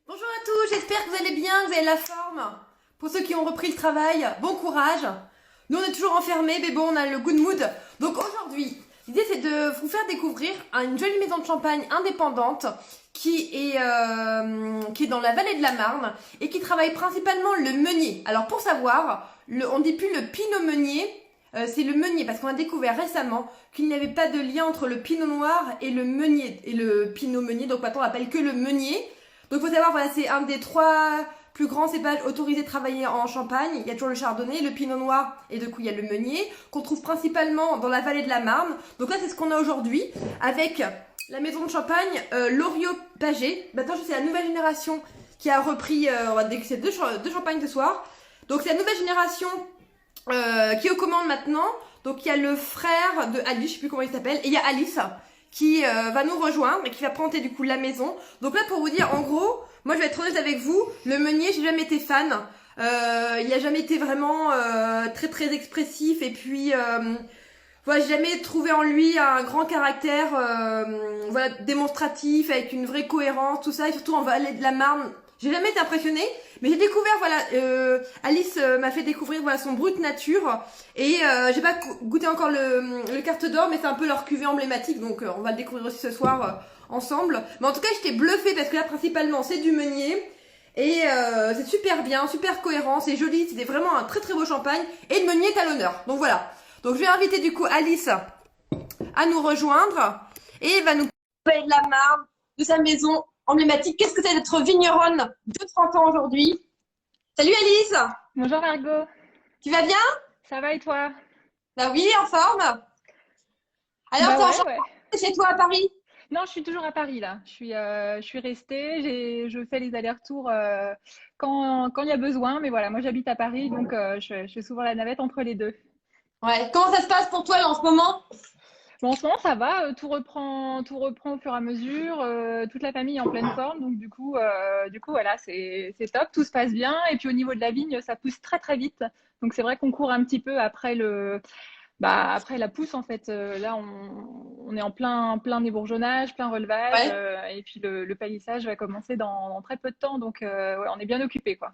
Bonjour à tous, j'espère que vous allez bien, que vous avez la forme. Pour ceux qui ont repris le travail, bon courage. Nous on est toujours enfermés, mais bon, on a le good mood. Donc aujourd'hui, l'idée c'est de vous faire découvrir une jolie maison de champagne indépendante qui est dans la vallée de la Marne et qui travaille principalement le meunier. Alors pour savoir, on dit plus le pinot meunier, c'est le meunier parce qu'on a découvert récemment qu'il n'y avait pas de lien entre le pinot noir et le meunier et le pinot meunier. Donc maintenant on l'appelle que le meunier. Donc il faut savoir, voilà, c'est un des 3 plus grands cépages autorisés de travailler en Champagne. Il y a toujours le chardonnay, le pinot noir et du coup il y a le meunier qu'on trouve principalement dans la vallée de la Marne. Donc là c'est ce qu'on a aujourd'hui avec la maison de Champagne Loriot Pagé. Maintenant c'est la nouvelle génération qui a repris, on va déguster deux champagnes ce soir. Donc c'est la nouvelle génération qui est aux commandes maintenant. Donc il y a le frère de Alice, je sais plus comment il s'appelle, et il y a Alice qui va nous rejoindre et qui va présenter du coup la maison. Donc là pour vous dire en gros, moi je vais être honnête avec vous, le meunier j'ai jamais été fan. Il a jamais été vraiment très très expressif et puis voilà, j'ai jamais trouvé en lui un grand caractère voilà, démonstratif avec une vraie cohérence, tout ça, et surtout en vallée de la Marne. J'ai jamais été impressionnée, mais j'ai découvert, voilà, Alice m'a fait découvrir voilà, son brut nature, et j'ai pas goûté encore le carte d'or, mais c'est un peu leur cuvée emblématique, donc on va le découvrir aussi ce soir ensemble. Mais en tout cas, j'étais bluffée parce que là, principalement, c'est du meunier, et c'est super bien, super cohérent, c'est joli, c'était vraiment un très très beau champagne, et le meunier est à l'honneur. Donc voilà. Donc je vais inviter du coup Alice à nous rejoindre, et elle va nous parler de la Marne, de sa maison emblématique. Qu'est-ce que c'est d'être vigneronne de 30 ans aujourd'hui? Salut Alice, Bonjour Margot, tu vas bien? ça va et toi? Bah oui, en forme. Alors Bah t'es en ouais, Champagne, ouais. chez toi à Paris? Non, je suis toujours à Paris là. Je suis restée, je fais les allers-retours quand il y a besoin, mais voilà, moi j'habite à Paris, donc je fais souvent la navette entre les deux. Ouais. Comment ça se passe pour toi là, en ce moment? Bon, en ce moment ça va, tout reprend au fur et à mesure, toute la famille est en pleine forme, donc du coup voilà, c'est top, tout se passe bien. Et puis au niveau de la vigne, ça pousse très très vite, donc c'est vrai qu'on court un petit peu après après la pousse en fait. Là, on est en plein ébourgeonnage, plein relevage, Ouais. et puis le palissage va commencer dans très peu de temps, donc ouais, on est bien occupé quoi.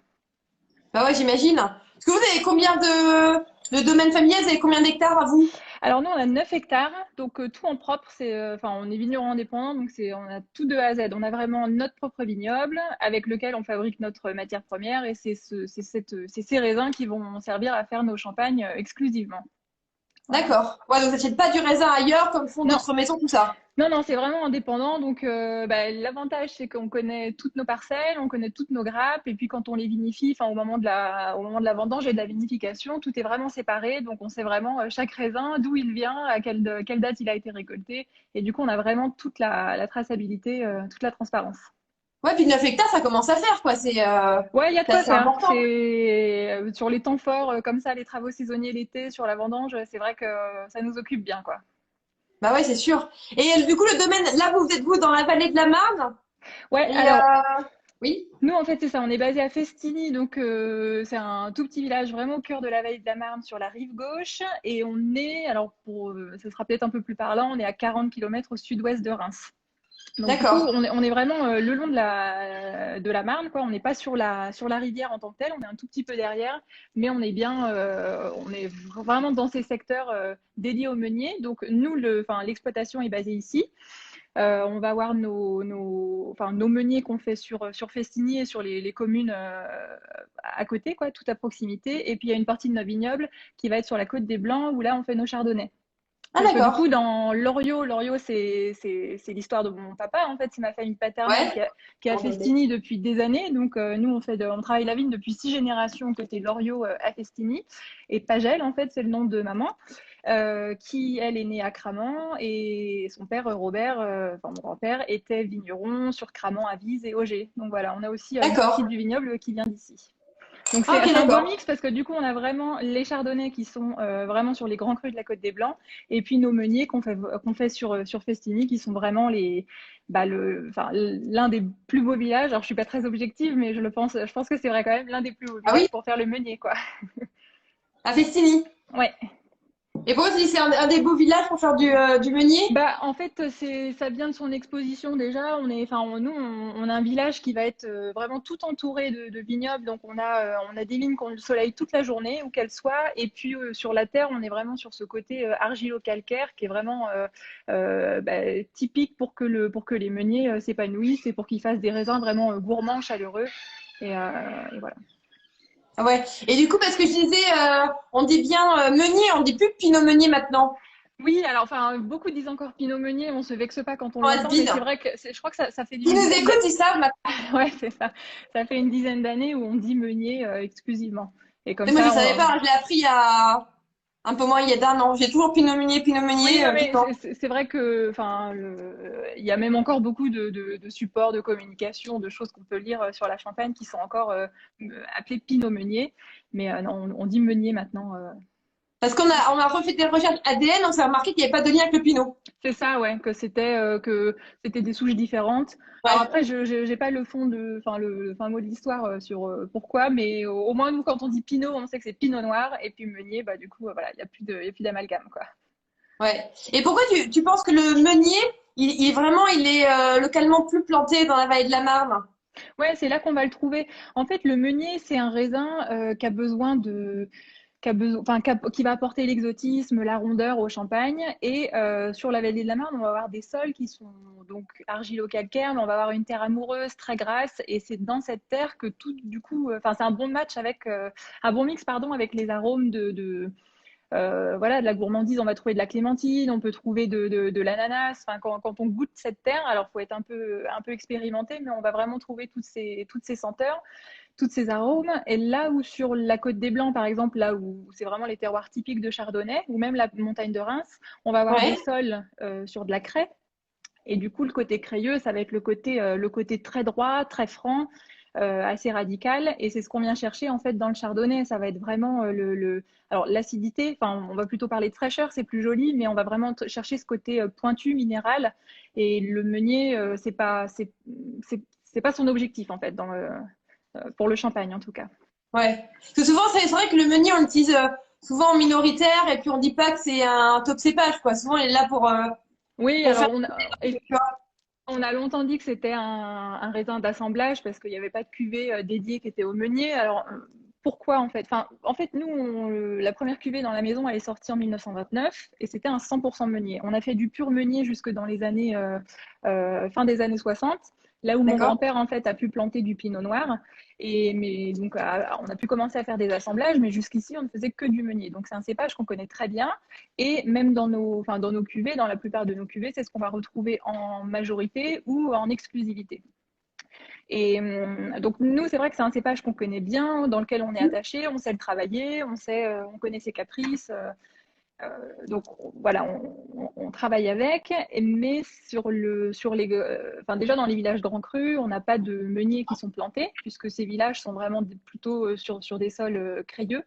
Bah ouais, j'imagine. Est-ce que vous avez combien de domaines familiaux? Vous avez combien d'hectares à vous? Alors nous, on a 9 hectares, donc tout en propre. Enfin, on est vigneron indépendant, donc on a tout de A à Z. On a vraiment notre propre vignoble avec lequel on fabrique notre matière première, et c'est ces raisins qui vont servir à faire nos champagnes exclusivement. Voilà. D'accord. Ouais, donc vous n'achètez pas du raisin ailleurs comme font Non, d'autres maisons, tout ça. non, non, c'est vraiment indépendant. Donc, l'avantage, c'est qu'on connaît toutes nos parcelles, on connaît toutes nos grappes. Et puis, quand on les vinifie, enfin, au moment de la vendange et de la vinification, tout est vraiment séparé. Donc, on sait vraiment chaque raisin, d'où il vient, quelle date il a été récolté. Et du coup, on a vraiment toute la traçabilité, toute la transparence. Ouais, puis 9 hectares, ça commence à faire, quoi. C'est Ouais, il y a de c'est quoi assez faire. important. Sur les temps forts, comme ça, les travaux saisonniers l'été, sur la vendange, c'est vrai que ça nous occupe bien, quoi. Bah ouais, c'est sûr. Et du coup, le domaine, là, vous êtes vous dans la vallée de la Marne? Ouais, Et alors, oui, nous, en fait, c'est ça. On est basé à Festini, donc c'est un tout petit village vraiment au cœur de la vallée de la Marne, sur la rive gauche. Et on est, alors ce sera peut-être un peu plus parlant, on est à 40 kilomètres au sud-ouest de Reims. Donc du coup, d'accord. on est vraiment le long de la Marne, quoi. On n'est pas sur la rivière en tant que telle, on est un tout petit peu derrière, mais on est vraiment dans ces secteurs dédiés aux meuniers. Donc nous, enfin, l'exploitation est basée ici. On va avoir enfin, nos meuniers qu'on fait sur Festigny et sur les communes à côté, quoi, tout à proximité. Et puis il y a une partie de nos vignobles qui va être sur la côte des Blancs, où là on fait nos chardonnays. Ah, Parce que du coup, d'accord. dans Loriot, c'est l'histoire de mon papa. En fait, c'est ma famille paternelle Ouais. qui a Festigny depuis des années. Donc, nous, on travaille la vigne depuis 6 générations côté Loriot à Festigny. Et Pagel, en fait, c'est le nom de maman, qui, elle, est née à Cramant. Et son père, Robert, enfin mon grand-père, était vigneron sur Cramant, Avise et Auger. Donc voilà, on a aussi une partie D'accord. du vignoble qui vient d'ici. Donc Ah, ok, c'est un beau d'accord. mix parce que du coup on a vraiment les chardonnays qui sont vraiment sur les grands crus de la Côte des Blancs, et puis nos meuniers qu'on fait sur Festigny, qui sont vraiment enfin, l'un des plus beaux villages. Alors je suis pas très objective, mais je pense que c'est vrai quand même, l'un des plus beaux Ah oui, villages pour faire le meunier, quoi. à Festini. Ouais. Et pourquoi tu dis que c'est un des beaux villages pour faire du meunier? Bah, en fait, ça vient de son exposition déjà. On a un village qui va être vraiment tout entouré de vignobles. Donc, on a des vignes qui ont le soleil toute la journée, où qu'elles soient. Et puis, sur la terre, on est vraiment sur ce côté argilo-calcaire qui est vraiment typique pour que les meuniers s'épanouissent et pour qu'ils fassent des raisins vraiment gourmands, chaleureux. Et voilà. Ah ouais. Et du coup, parce que je disais, on dit bien meunier, on dit plus pinot meunier maintenant. Oui, alors enfin, beaucoup disent encore Pinot Meunier, on se vexe pas quand on On va l'entend, mais c'est dire. vrai que je crois que ça fait Qui une nous dizaine écoutent, ils savent maintenant. ouais, c'est ça. Ça fait une dizaine d'années où on dit Meunier exclusivement. Et comme Mais moi, je ça, savais pas, hein, je l'ai appris il y a un peu moins, il y a d'un an. J'ai toujours pinot oui, meunier, non, tout le mais temps. c'est vrai que, enfin, il y a même encore beaucoup de supports de communication, de choses qu'on peut lire sur la Champagne qui sont encore appelés Pinot Meunier, mais non, on dit Meunier maintenant. Parce on a refait des recherches ADN, on s'est remarqué qu'il n'y avait pas de lien avec le pinot. C'est ça, ouais, que c'était des souches différentes. Alors Ouais. après, je j'ai pas le fond enfin le fin mot de l'histoire sur pourquoi, mais au moins nous, quand on dit Pinot, on sait que c'est Pinot Noir, et puis Meunier, bah du coup, voilà, il y a plus d'amalgame, quoi. Ouais. Et pourquoi tu penses que le meunier, il est localement plus planté dans la vallée de la Marne? Ouais, c'est là qu'on va le trouver. En fait, le meunier, c'est un raisin qui a besoin de qui a besoin, enfin, qui va apporter l'exotisme, la rondeur au champagne. Et sur la vallée de la Marne, on va avoir des sols qui sont donc argilo-calcaires, mais on va avoir une terre amoureuse, très grasse. Et c'est dans cette terre que tout, du coup, enfin, c'est un bon match avec, un bon mix, pardon, avec les arômes voilà, de la gourmandise. On va trouver de la clémentine, on peut trouver de l'ananas. Enfin, quand on goûte cette terre, alors faut être un peu expérimenté, mais on va vraiment trouver toutes ces senteurs, toutes ces arômes. Et là où sur la côte des Blancs, par exemple, là où c'est vraiment les terroirs typiques de Chardonnay, ou même la montagne de Reims, on va avoir des Ouais. sols sur de la craie. Et du coup, le côté crayeux, ça va être le côté très droit, très franc, assez radical. Et c'est ce qu'on vient chercher en fait dans le chardonnay. Ça va être vraiment alors l'acidité. Enfin, on va plutôt parler de fraîcheur, c'est plus joli, mais on va vraiment chercher ce côté pointu, minéral. Et le meunier, c'est pas son objectif en fait pour le champagne en tout cas. Ouais. Parce que souvent, c'est vrai que le meunier, on l'utilise souvent en minoritaire et puis on dit pas que c'est un top cépage, quoi. Souvent, il est là Oui, pour faire. alors Tu vois. on a longtemps dit que c'était un raisin d'assemblage parce qu'il n'y avait pas de cuvée dédiée qui était au meunier. Alors pourquoi en fait? Enfin, en fait, nous, la première cuvée dans la maison, elle est sortie en 1929 et c'était un 100% meunier. On a fait du pur meunier jusque dans les années fin des années 60, là où mon D'accord? grand-père en fait a pu planter du pinot noir. Mais donc on a pu commencer à faire des assemblages, mais jusqu'ici on ne faisait que du meunier. Donc c'est un cépage qu'on connaît très bien. Et même dans nos cuvées, dans la plupart de nos cuvées, c'est ce qu'on va retrouver en majorité ou en exclusivité. Et donc nous, c'est vrai que c'est un cépage qu'on connaît bien, dans lequel on est attaché, on sait le travailler, on connaît ses caprices. Donc voilà, on travaille avec, mais enfin déjà dans les villages Grand Cru, on n'a pas de meuniers qui sont plantés, puisque ces villages sont vraiment plutôt sur des sols crayeux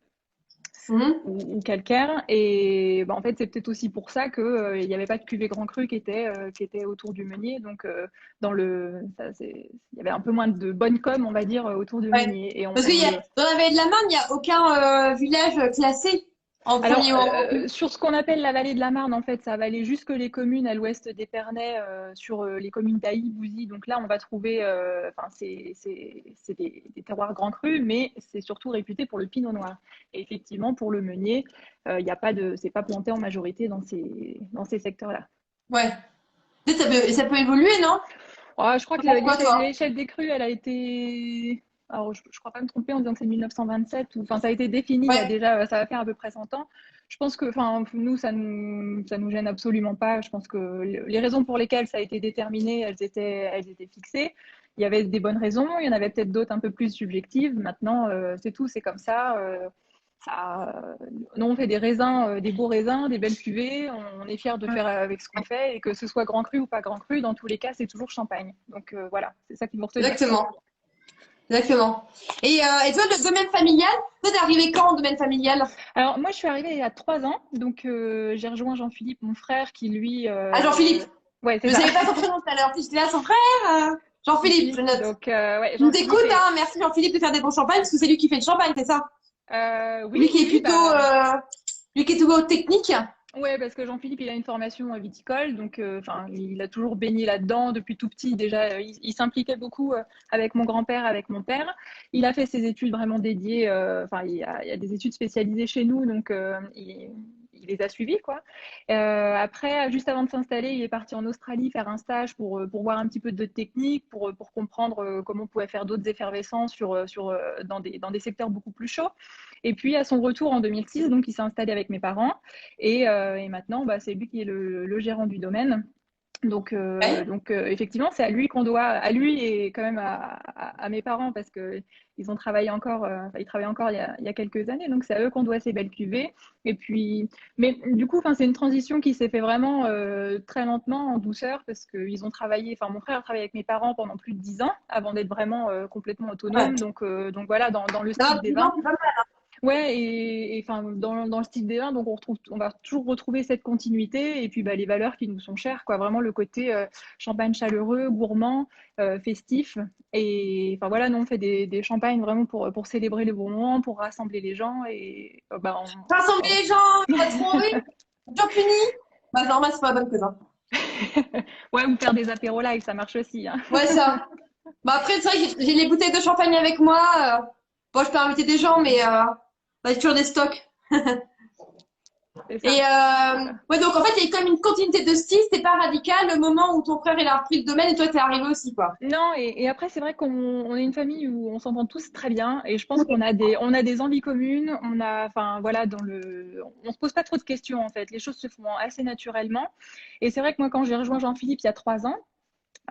Mhm. ou calcaire. Et bah, en fait, c'est peut-être aussi pour ça qu'il n'y avait pas de cuvée Grand Cru qui était autour du meunier. Donc, il y avait un peu moins de bonne com, on va dire, autour du Ouais. meunier. Et Parce dans la vallée de la Marne, il n'y a aucun village classé en alors, premier rang. sur ce qu'on appelle la vallée de la Marne, en fait, ça va aller jusque les communes à l'ouest d'Épernay, sur les communes d'Ailly, Bouzy. Donc là, on va trouver, enfin, c'est des terroirs grands crus, mais c'est surtout réputé pour le pinot noir. Et effectivement, pour le meunier, il y a pas c'est pas planté en majorité dans ces secteurs-là. Ouais. Peut-être ça peut évoluer, non? Oh, je crois T'en que penses quoi, toi? l'échelle des crues, elle a été. Alors, je crois pas me tromper en disant que c'est 1927. Enfin, ça a été défini il y a Ouais. déjà, ça va faire à peu près 100 ans. Je pense que, enfin, nous, ça nous gêne absolument pas. Je pense que les raisons pour lesquelles ça a été déterminé, elles étaient fixées. Il y avait des bonnes raisons, il y en avait peut-être d'autres un peu plus subjectives. Maintenant, c'est tout, c'est comme ça. Nous, on fait des raisins, des beaux raisins, des belles cuvées. On est fiers de faire avec ce qu'on fait et que ce soit grand cru ou pas grand cru, dans tous les cas, c'est toujours champagne. Donc voilà, c'est ça qu'il faut retenir. Exactement. Exactement. Et toi, le domaine familial, toi, t'es arrivé quand au domaine familial? Alors moi, je suis arrivée il y a 3 ans, donc j'ai rejoint Jean-Philippe, mon frère, qui lui, Ah, Jean-Philippe. ouais, c'est Je ça. savais pas son prénom tout à l'heure. J'étais là, son frère. Jean-Philippe, je note. Donc ouais, Il nous Jean-Philippe écoute, est. hein. Merci Jean-Philippe de faire des bons champagnes, parce que c'est lui qui fait le champagne, c'est ça? Oui, Lui qui est oui, plutôt bah Lui qui est tout haut technique. Ouais, parce que Jean-Philippe, il a une formation viticole, donc enfin, il a toujours baigné là-dedans depuis tout petit. Déjà, il s'impliquait beaucoup avec mon grand-père, avec mon père. Il a fait ses études vraiment dédiées. Enfin, il y a des études spécialisées chez nous, donc il les a suivies, quoi. Après, juste avant de s'installer, il est parti en Australie faire un stage pour voir un petit peu de technique, pour comprendre comment on pouvait faire d'autres effervescences dans des secteurs beaucoup plus chauds. Et puis, à son retour en 2006, donc, il s'est installé avec mes parents. Et maintenant, bah, c'est lui qui est le gérant du domaine. Ouais. Effectivement, c'est à lui qu'on doit, à lui et quand même à mes parents parce que ils ont travaillé encore, enfin, ils travaillent encore il y a quelques années, donc c'est à eux qu'on doit ces belles cuvées. Et puis, mais du coup, enfin, c'est une transition qui s'est fait vraiment très lentement, en douceur, parce qu'ils ont travaillé, enfin, mon frère a travaillé avec mes parents pendant plus de 10 ans avant d'être vraiment complètement Ouais. autonome. Donc voilà, dans le Non, style des 10 ans, vins. c'est pas mal. Ouais, enfin, dans le style des vins, donc on va toujours retrouver cette continuité et puis bah, les valeurs qui nous sont chères, quoi. Vraiment le côté champagne chaleureux, gourmand, festif. Et enfin voilà, nous on fait des champagnes vraiment pour célébrer les bons moments, pour rassembler les gens et bah, Rassembler les gens, pas trop rire, gens punis. Bah, normal, c'est pas la bonne cause. Hein. ouais, ou faire des apéros live, ça marche aussi, hein. Ouais, ça. Bah, après, c'est vrai que j'ai les bouteilles de champagne avec moi. Bon, je peux inviter des gens, mais bah, j'ai toujours des stocks. C'est ça. Et ouais, donc en fait, il y a quand même une continuité de style, c'était pas radical le moment où ton frère il a repris le domaine et toi t'es arrivé aussi, quoi. Non, et après, c'est vrai qu'on est une famille où on s'entend tous très bien et je pense on a des envies communes. Enfin, voilà, on se pose pas trop de questions en fait. Les choses se font assez naturellement. Et c'est vrai que moi, quand j'ai rejoint Jean-Philippe il y a 3 ans,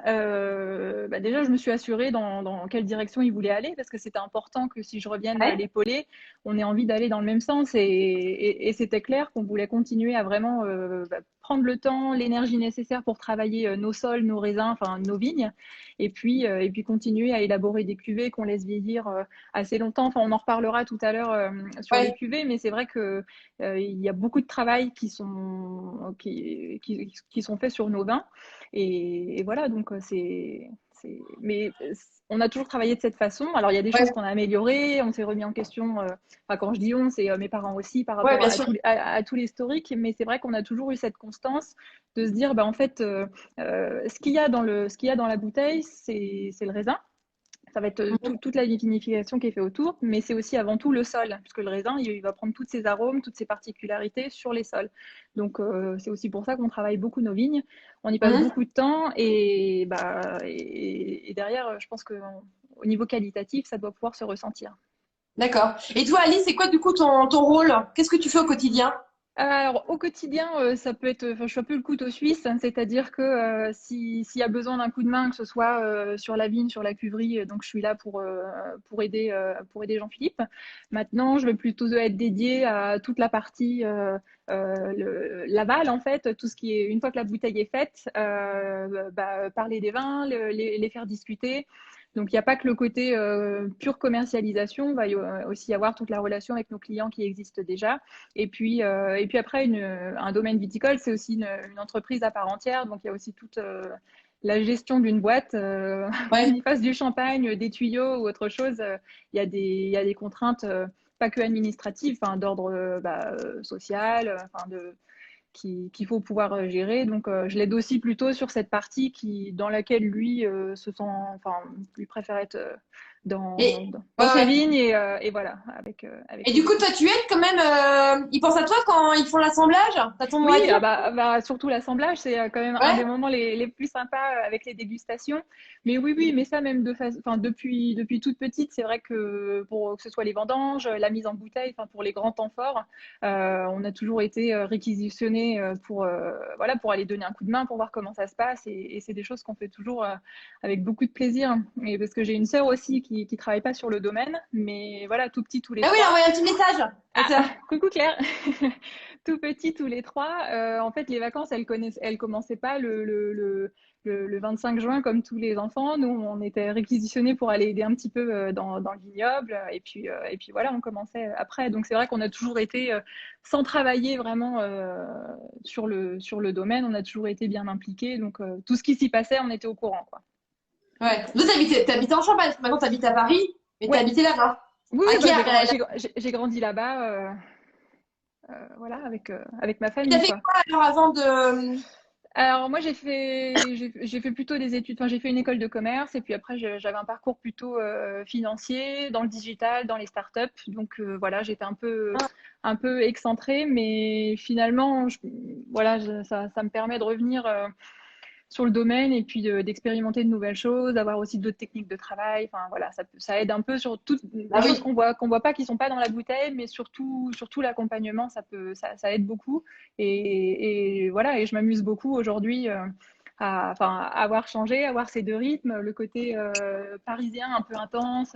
bah déjà, je me suis assurée dans quelle direction il voulait aller parce que c'était important que si je revienne Ouais. l'épauler, on ait envie d'aller dans le même sens. Et c'était clair qu'on voulait continuer à vraiment bah, prendre le temps, l'énergie nécessaire pour travailler nos sols, nos raisins, enfin nos vignes, et puis continuer à élaborer des cuvées qu'on laisse vieillir assez longtemps. Enfin, on en reparlera tout à l'heure sur les Ouais. cuvées, mais c'est vrai que il y a beaucoup de travail qui sont faits sur nos vins. Et voilà, donc mais on a toujours travaillé de cette façon. Alors, il y a des choses Ouais. qu'on a améliorées, on s'est remis en question. Enfin, quand je dis on, c'est mes parents aussi par Ouais, rapport bien sûr. à tout l'historique. Mais c'est vrai qu'on a toujours eu cette constance de se dire, bah, en fait, ce qu'il y a dans la bouteille, c'est le raisin. Ça va être Mhm. toute la vinification qui est faite autour, mais c'est aussi avant tout le sol, puisque le raisin, il va prendre toutes ses arômes, toutes ses particularités sur les sols. Donc, c'est aussi pour ça qu'on travaille beaucoup nos vignes. On y passe Mhm. beaucoup de temps et derrière, je pense qu'au niveau qualitatif, ça doit pouvoir se ressentir. D'accord. Et toi, Alice, c'est quoi du coup ton rôle? Qu'est-ce que tu fais au quotidien? Alors, au quotidien, ça peut être, enfin, je suis un peu le couteau suisse, hein, c'est-à-dire que s'il y a besoin d'un coup de main, que ce soit sur la vigne, sur la cuverie, donc je suis là pour aider Jean-Philippe. Maintenant, je vais plutôt être dédiée à toute la partie l'aval, en fait, tout ce qui est, une fois que la bouteille est faite, bah, parler des vins, les faire discuter. Donc, il n'y a pas que le côté pure commercialisation, il va aussi y avoir toute la relation avec nos clients qui existent déjà. Et puis après, un domaine viticole, c'est aussi une entreprise à part entière. Donc, il y a aussi toute la gestion d'une boîte. Qu'on Ouais. y fasse du champagne, des tuyaux ou autre chose, il y a des contraintes, pas que administratives, enfin, d'ordre social, enfin, qu'il faut pouvoir gérer. Donc, je l'aide aussi plutôt sur cette partie dans laquelle lui se sent, enfin, lui préfère être Et dans ouais, ses ouais. vignes et voilà, avec Et ses du coup, équipes. toi, tu aides quand même. Ils pensent à toi quand ils font l'assemblage? T'as ton mot à Oui, dire? surtout l'assemblage, c'est quand même un des Ouais. moments les plus sympas avec les dégustations. Mais oui, mais ça même enfin, depuis toute petite, c'est vrai que pour que ce soit les vendanges, la mise en bouteille, enfin, pour les grands temps forts, on a toujours été réquisitionnés voilà, pour aller donner un coup de main, pour voir comment ça se passe. Et c'est des choses qu'on fait toujours avec beaucoup de plaisir. Et parce que j'ai une sœur aussi qui travaille pas sur le domaine, mais voilà, tout petit tous les Ah oui, trois. envoyé un petit message. Ah, Ah, ça. coucou Claire. Tout petits tous les trois. En fait, les vacances, elles commençaient pas le 25 juin comme tous les enfants. Nous, on était réquisitionnés pour aller aider un petit peu dans le vignoble. Et puis voilà, on commençait après. Donc c'est vrai qu'on a toujours été, sans travailler vraiment sur le domaine, on a toujours été bien impliqués. Donc tout ce qui s'y passait, on était au courant, quoi. Ouais. Vous t'habitais en Champagne. Maintenant, t'habites à Paris, mais Ouais, t'habitais là-bas. oui, À oui, qui bah, j'ai grandi là-bas. voilà, avec ma Tu famille, as fait quoi. quoi alors avant de… Alors moi j'ai fait plutôt des études, enfin j'ai fait une école de commerce et puis après j'avais un parcours plutôt financier dans le digital, dans les startups. Donc voilà, j'étais un peu excentrée, mais finalement voilà, ça me permet de revenir sur le domaine et puis d'expérimenter de nouvelles choses, d'avoir aussi d'autres techniques de travail. Enfin voilà, ça aide un peu sur toutes Ah les oui. choses qu'on voit pas, qui sont pas dans la bouteille, mais surtout l'accompagnement, ça aide beaucoup. Et voilà, et je m'amuse beaucoup aujourd'hui à avoir changé, avoir ces deux rythmes, le côté parisien un peu intense.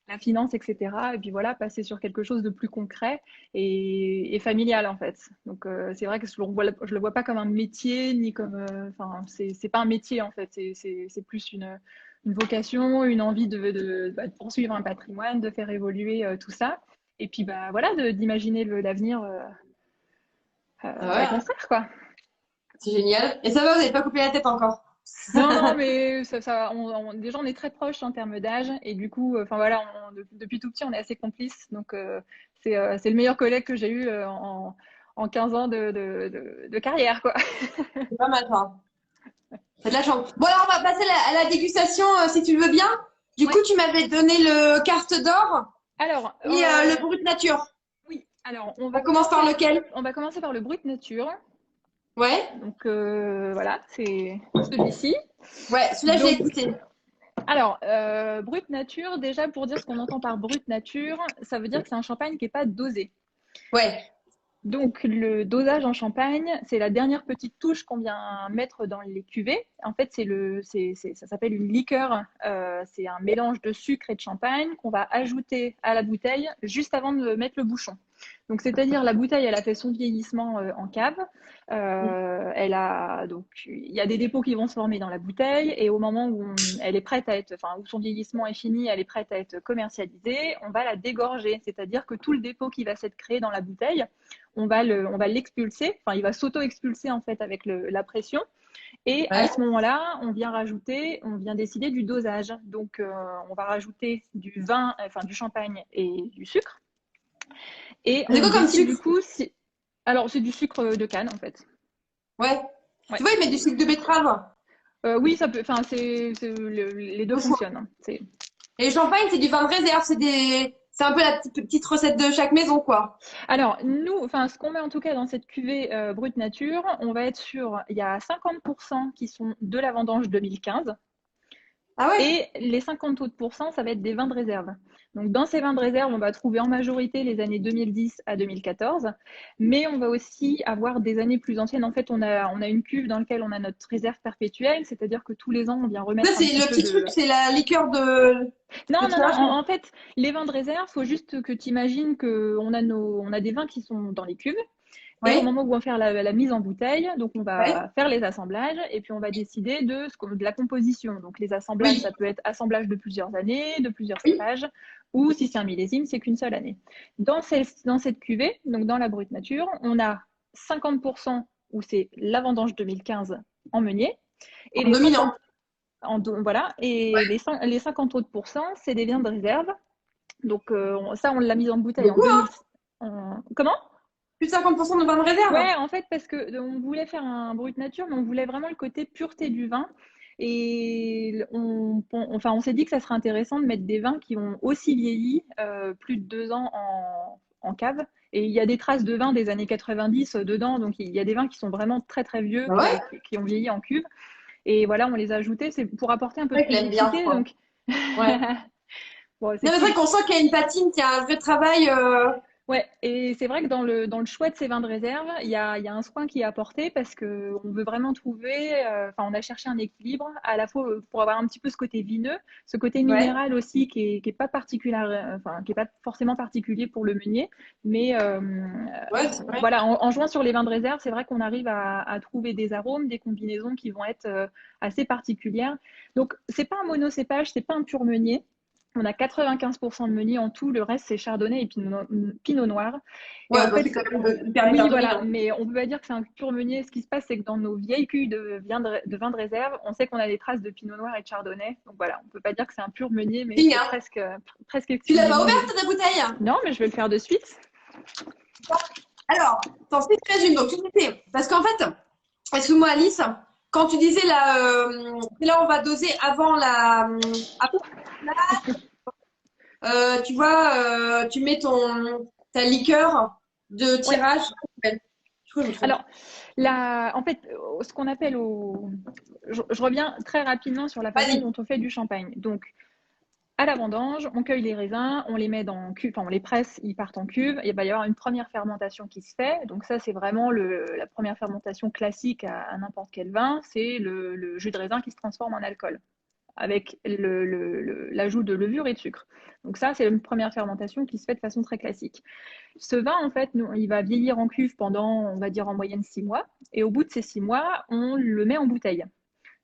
La finance, etc. Et puis voilà, passer sur quelque chose de plus concret et familial en fait. Donc c'est vrai que je le vois pas comme un métier ni comme, enfin c'est pas un métier en fait, c'est plus une vocation, une envie de poursuivre un patrimoine, de faire évoluer tout ça. Et puis bah voilà, d'imaginer l'avenir Ah à ouais, construire quoi. c'est génial. Et ça va, vous n'avez pas coupé la tête encore. Non, non, mais déjà on est très proches en termes d'âge et du coup, enfin voilà, depuis tout petit on est assez complices, donc c'est le meilleur collègue que j'ai eu en 15 ans de carrière, quoi. C'est pas mal, ça. T'as de la chance. Bon, alors, on va passer à la dégustation, si tu le veux bien. Du Ouais. coup, tu m'avais donné le carte d'or Alors, et le brut nature. oui, alors On commence par lequel? on va commencer par le brut nature. Ouais. Donc voilà, c'est celui-ci. Ouais, celui-là, j'ai Donc, écouté. alors, brut nature, déjà pour dire ce qu'on entend par brut nature, ça veut dire que c'est un champagne qui n'est pas dosé. Ouais. Donc, le dosage en champagne, c'est la dernière petite touche qu'on vient mettre dans les cuvées. En fait, ça s'appelle une liqueur. C'est un mélange de sucre et de champagne qu'on va ajouter à la bouteille juste avant de mettre le bouchon. Donc, c'est-à-dire la bouteille, elle a fait son vieillissement en cave. Donc, il y a des dépôts qui vont se former dans la bouteille et au moment où elle est prête à être, enfin, où son vieillissement est fini, elle est prête à être commercialisée, on va la dégorger. C'est-à-dire que tout le dépôt qui va s'être créé dans la bouteille, on va l'expulser, enfin il va s'auto-expulser en fait avec la pression. Et à Ouais. ce moment-là, on vient décider du dosage. Donc on va rajouter du vin, enfin du champagne et du sucre. Et C'est on quoi comme décide sucre? du coup si. Alors c'est du sucre de canne en fait. Ouais. Ouais. Tu vois, ils mettent du sucre de betterave. Oui, ça peut. Enfin, les deux Au choix. fonctionnent, hein. Et le champagne, c'est du vin de réserve. C'est un peu la petite recette de chaque maison, quoi. Alors, nous, enfin, ce qu'on met en tout cas dans cette cuvée brute nature, on va être sur, il y a 50% qui sont de la vendange 2015 Ah ouais? et les 50 autres pourcents, ça va être des vins de réserve. Donc, dans ces vins de réserve, on va trouver en majorité les années 2010 à 2014, mais on va aussi avoir des années plus anciennes. En fait, on a une cuve dans laquelle on a notre réserve perpétuelle, c'est-à-dire que tous les ans, on vient Ça, remettre un c'est petit le peu petit truc, de. c'est la liqueur de Non, non, non. tirage. En fait, les vins de réserve, il faut juste que tu imagines qu'on a on a des vins qui sont dans les cuves. Et au Ouais. moment où on va faire la mise en bouteille, donc on Ouais. va faire les assemblages et puis on va décider de la composition. Donc les assemblages, Oui. ça peut être assemblage de plusieurs années, de plusieurs Oui. cépages, ou si c'est un millésime, c'est qu'une seule année. Dans cette cuvée, donc dans la brute nature, on a 50% où c'est la vendange 2015 en meunier, et En les dominant. 50, voilà, et les 50 autres pourcents, c'est des vins de réserve. Donc ça, on l'a mis en bouteille en Beaucoup, 2000. hein? Comment? Plus de 50% de vin de réserve. Ouais, en fait, parce que on voulait faire un brut nature, mais on voulait vraiment le côté pureté du vin. Et on s'est dit que ça serait intéressant de mettre des vins qui ont aussi vieilli, plus de 2 ans en cave. Et il y a des traces de vin des années 90 dedans, donc il y a des vins qui sont vraiment très très vieux, Ah ouais? qui ont vieilli en cuve. Et voilà, on les a ajoutés, c'est pour apporter un peu de Ouais, je l'aime bien, je complexité. crois. Donc, Ouais. bon, Non, mais c'est vrai qu'on sent qu'il y a une patine, qu'il y a un vrai travail. ouais, et c'est vrai que dans le choix de ces vins de réserve, il y a un soin qui est apporté parce que on veut vraiment trouver, enfin, on a cherché un équilibre à la fois pour avoir un petit peu ce côté vineux, ce côté Ouais. minéral aussi qui est pas particulier, enfin, qui est pas forcément particulier pour le meunier, mais Ouais, c'est vrai. voilà, en jouant sur les vins de réserve, c'est vrai qu'on arrive à trouver des arômes, des combinaisons qui vont être assez particulières. Donc, c'est pas un monocépage, c'est pas un pur meunier. On a 95% de meunier en tout, le reste c'est chardonnay et pinot noir. Et Ouais, en bah, fait, c'est quand même hyper oui, voilà, dominant. mais on peut pas dire que c'est un pur meunier. Ce qui se passe, c'est que dans nos vieilles cuves de vin de réserve, on sait qu'on a des traces de pinot noir et de chardonnay. Donc voilà, on peut pas dire que c'est un pur meunier, mais Fine, c'est hein. presque Tu l'as pas exclusivement ouverte, ta bouteille? Non, mais je vais le faire de suite. Alors, t'en sais résume. Donc, tu disais, parce qu'en fait, excuse-moi Alice, quand tu disais là, là on va doser avant avant tu vois, tu mets ta liqueur de Ouais. tirage. Je crois que je me trompe. Alors, en fait, ce qu'on appelle je reviens très rapidement sur la façon Vas-y. dont on fait du champagne. Donc, à la vendange, on cueille les raisins, on les met dans cuve, enfin on les presse, ils partent en cuve. Il va y avoir une première fermentation qui se fait. Donc ça, c'est vraiment la première fermentation classique à n'importe quel vin. C'est le jus de raisin qui se transforme en alcool avec l'ajout de levure et de sucre. Donc ça, c'est une première fermentation qui se fait de façon très classique. Ce vin, en fait, il va vieillir en cuve pendant, on va dire en moyenne 6 mois. Et au bout de ces 6 mois, on le met en bouteille.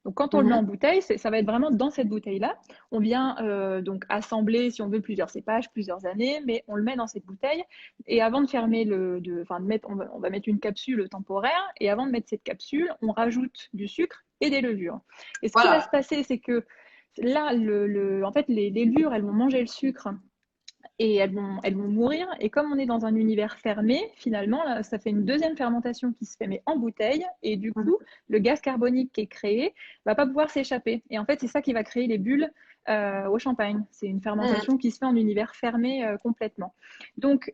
Donc quand on le met en Mhm. bouteille, ça va être vraiment dans cette bouteille-là. On vient donc assembler, si on veut, plusieurs cépages, plusieurs années, mais on le met dans cette bouteille. Et avant de fermer on va mettre une capsule temporaire. Et avant de mettre cette capsule, on rajoute du sucre et des levures. Et ce qui va se Voilà. passer, c'est que là, en fait, les levures, elles vont manger le sucre et elles vont mourir. Et comme on est dans un univers fermé, finalement, là, ça fait une deuxième fermentation qui se fait, mais en bouteille. Et du coup, le gaz carbonique qui est créé va pas pouvoir s'échapper. Et en fait, c'est ça qui va créer les bulles au champagne. C'est une Mhm. fermentation qui se fait en univers fermé complètement. Donc,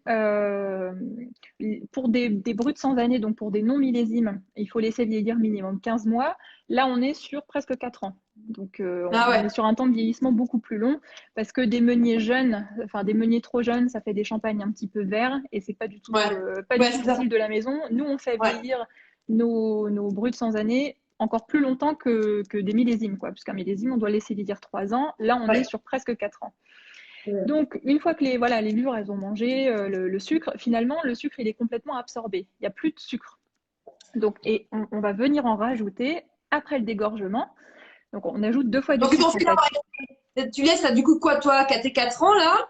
pour des brutes sans année, donc pour des non-millésimes, il faut laisser vieillir minimum 15 mois. Là, on est sur presque 4 ans. Donc, Ah on est ouais. sur un temps de vieillissement beaucoup plus long parce que des meuniers jeunes, enfin des meuniers trop jeunes, ça fait des champagnes un petit peu verts et c'est pas du tout, Ouais. pas du Ouais, tout c'est le ça. style de la maison. Nous, on fait Ouais. vieillir nos brutes sans année encore plus longtemps que des millésimes, quoi. Puisqu'un millésime, on doit laisser vieillir 3 ans. Là, on est Ouais. sur presque 4 ans. Ouais. Donc, une fois que les levures, elles ont mangé le sucre, finalement, le sucre, il est complètement absorbé. Il n'y a plus de sucre. Donc, et on va venir en rajouter après le dégorgement. Donc, on ajoute 2 fois du Donc, c'est pour sucre, ça en fait. que tu laisses là, du coup, quoi, toi, qu'à tes 4 ans, là,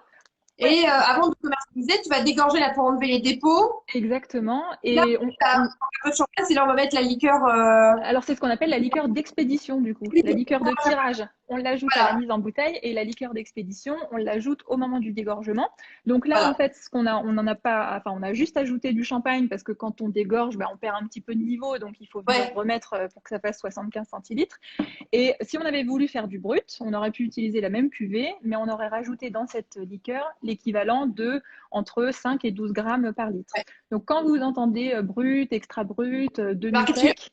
Ouais, et avant de commercialiser, tu vas dégorger là pour enlever les dépôts. exactement. Et là, Et t'as un peu de champagne, c'est là, on va mettre la liqueur. alors, c'est ce qu'on appelle la liqueur d'expédition, du coup. La liqueur de tirage, on l'ajoute à la Voilà. mise en bouteille et la liqueur d'expédition, on l'ajoute au moment du dégorgement. Donc là, en Voilà. fait, on n'en a pas, enfin, on a juste ajouté du champagne parce que quand on dégorge, ben, on perd un petit peu de niveau, donc il faut venir Ouais. remettre pour que ça fasse 75 centilitres. Et si on avait voulu faire du brut, on aurait pu utiliser la même cuvée, mais on aurait rajouté dans cette liqueur l'équivalent de entre 5 et 12 grammes par litre. Ouais. Donc quand vous entendez brut, extra brut, Marqué dessus. demi-sec,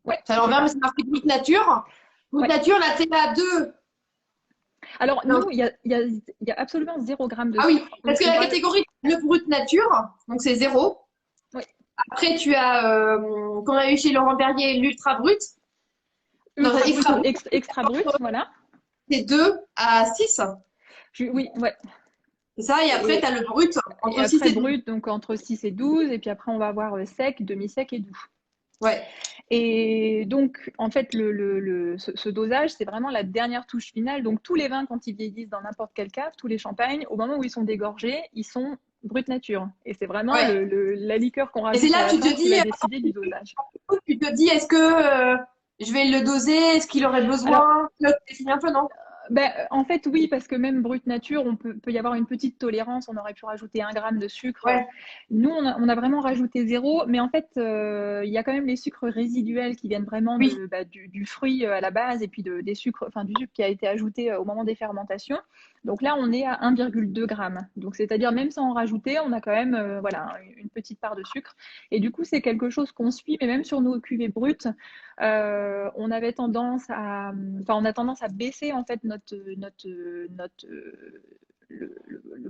ouais, C'est à c'est l'envers, mais ça. c'est marqué brut nature. Brut Ouais. nature, là, t'es à 2. Alors, Non. nous, il y a absolument 0 gramme de Ah oui, sucre. parce que On la rajoute... catégorie, le brut nature, donc c'est 0. ouais. Après, tu as, qu'on a eu chez Laurent Perrier, l'ultra brut. Non, Ultra brut extra ou brut, extra brut, voilà. c'est 2 à 6. Oui, ouais. C'est ça, et après, tu Et, as le brut et entre 6 après et 12. brut, donc entre 6 et 12. Et puis après, on va avoir sec, demi-sec et doux. Ouais. Et donc, en fait, ce dosage, c'est vraiment la dernière touche finale. Donc, tous les vins, quand ils vieillissent dans n'importe quel cave, tous les champagnes, au moment où ils sont dégorgés, ils sont brut nature. Et c'est vraiment Ouais. la liqueur qu'on Et c'est rajoute à là la que tu fin te qui dis, va décider du dosage. est-ce que je vais le doser? Est-ce qu'il aurait Alors, besoin? Tu définis un peu, non? ben, en fait, oui, parce que même brut nature, peut y avoir une petite tolérance. On aurait pu rajouter 1 gramme de sucre. Ouais. Nous, on a vraiment rajouté 0, mais en fait, il y a quand même les sucres résiduels qui viennent vraiment Oui. du fruit à la base et puis des sucres, enfin, du sucre qui a été ajouté au moment des fermentations. Donc là, on est à 1,2 g. Donc, c'est-à-dire, même sans en rajouter, on a quand même voilà, une petite part de sucre. Et du coup, c'est quelque chose qu'on suit, mais même sur nos cuvées brutes, on avait tendance enfin, on a tendance à baisser en fait le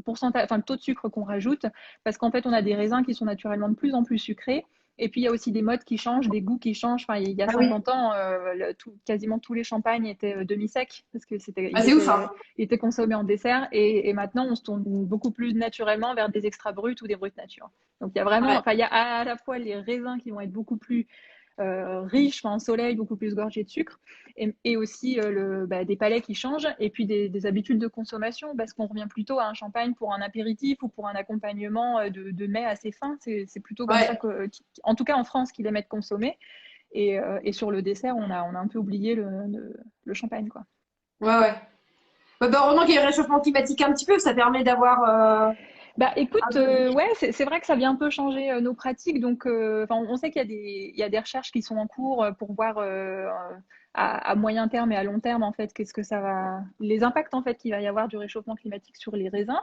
pourcentage, enfin le taux de sucre qu'on rajoute, parce qu'en fait, on a des raisins qui sont naturellement de plus en plus sucrés. Et puis, il y a aussi des modes qui changent, des goûts qui changent. Enfin, il y a Ah oui. 50 ans, quasiment tous les champagnes étaient demi-secs, parce que Ah, c'est ouf, hein. ils étaient consommés en dessert. Et maintenant, on se tourne beaucoup plus naturellement vers des extra bruts ou des bruts nature. Donc, il y a vraiment, Ouais. enfin, il y a à la fois les raisins qui vont être beaucoup plus riche en soleil, beaucoup plus gorgé de sucre, et aussi des palais qui changent, et puis des habitudes de consommation, parce qu'on revient plutôt à un champagne pour un apéritif ou pour un accompagnement de mets assez fin. C'est plutôt comme ça Ouais. que, en tout cas en France, qu'il aime être consommé. Et sur le dessert, on a un peu oublié le champagne, quoi. Ouais, ouais. Ouais, bah, heureusement qu'il y a le réchauffement climatique un petit peu, ça permet d'avoir. Bah écoute, Ah, oui. ouais, c'est vrai que ça vient un peu changer nos pratiques. Donc, enfin, on sait qu'il y a il y a des recherches qui sont en cours pour voir à moyen terme et à long terme en fait qu'est-ce que ça va, les impacts en fait qu'il va y avoir du réchauffement climatique sur les raisins.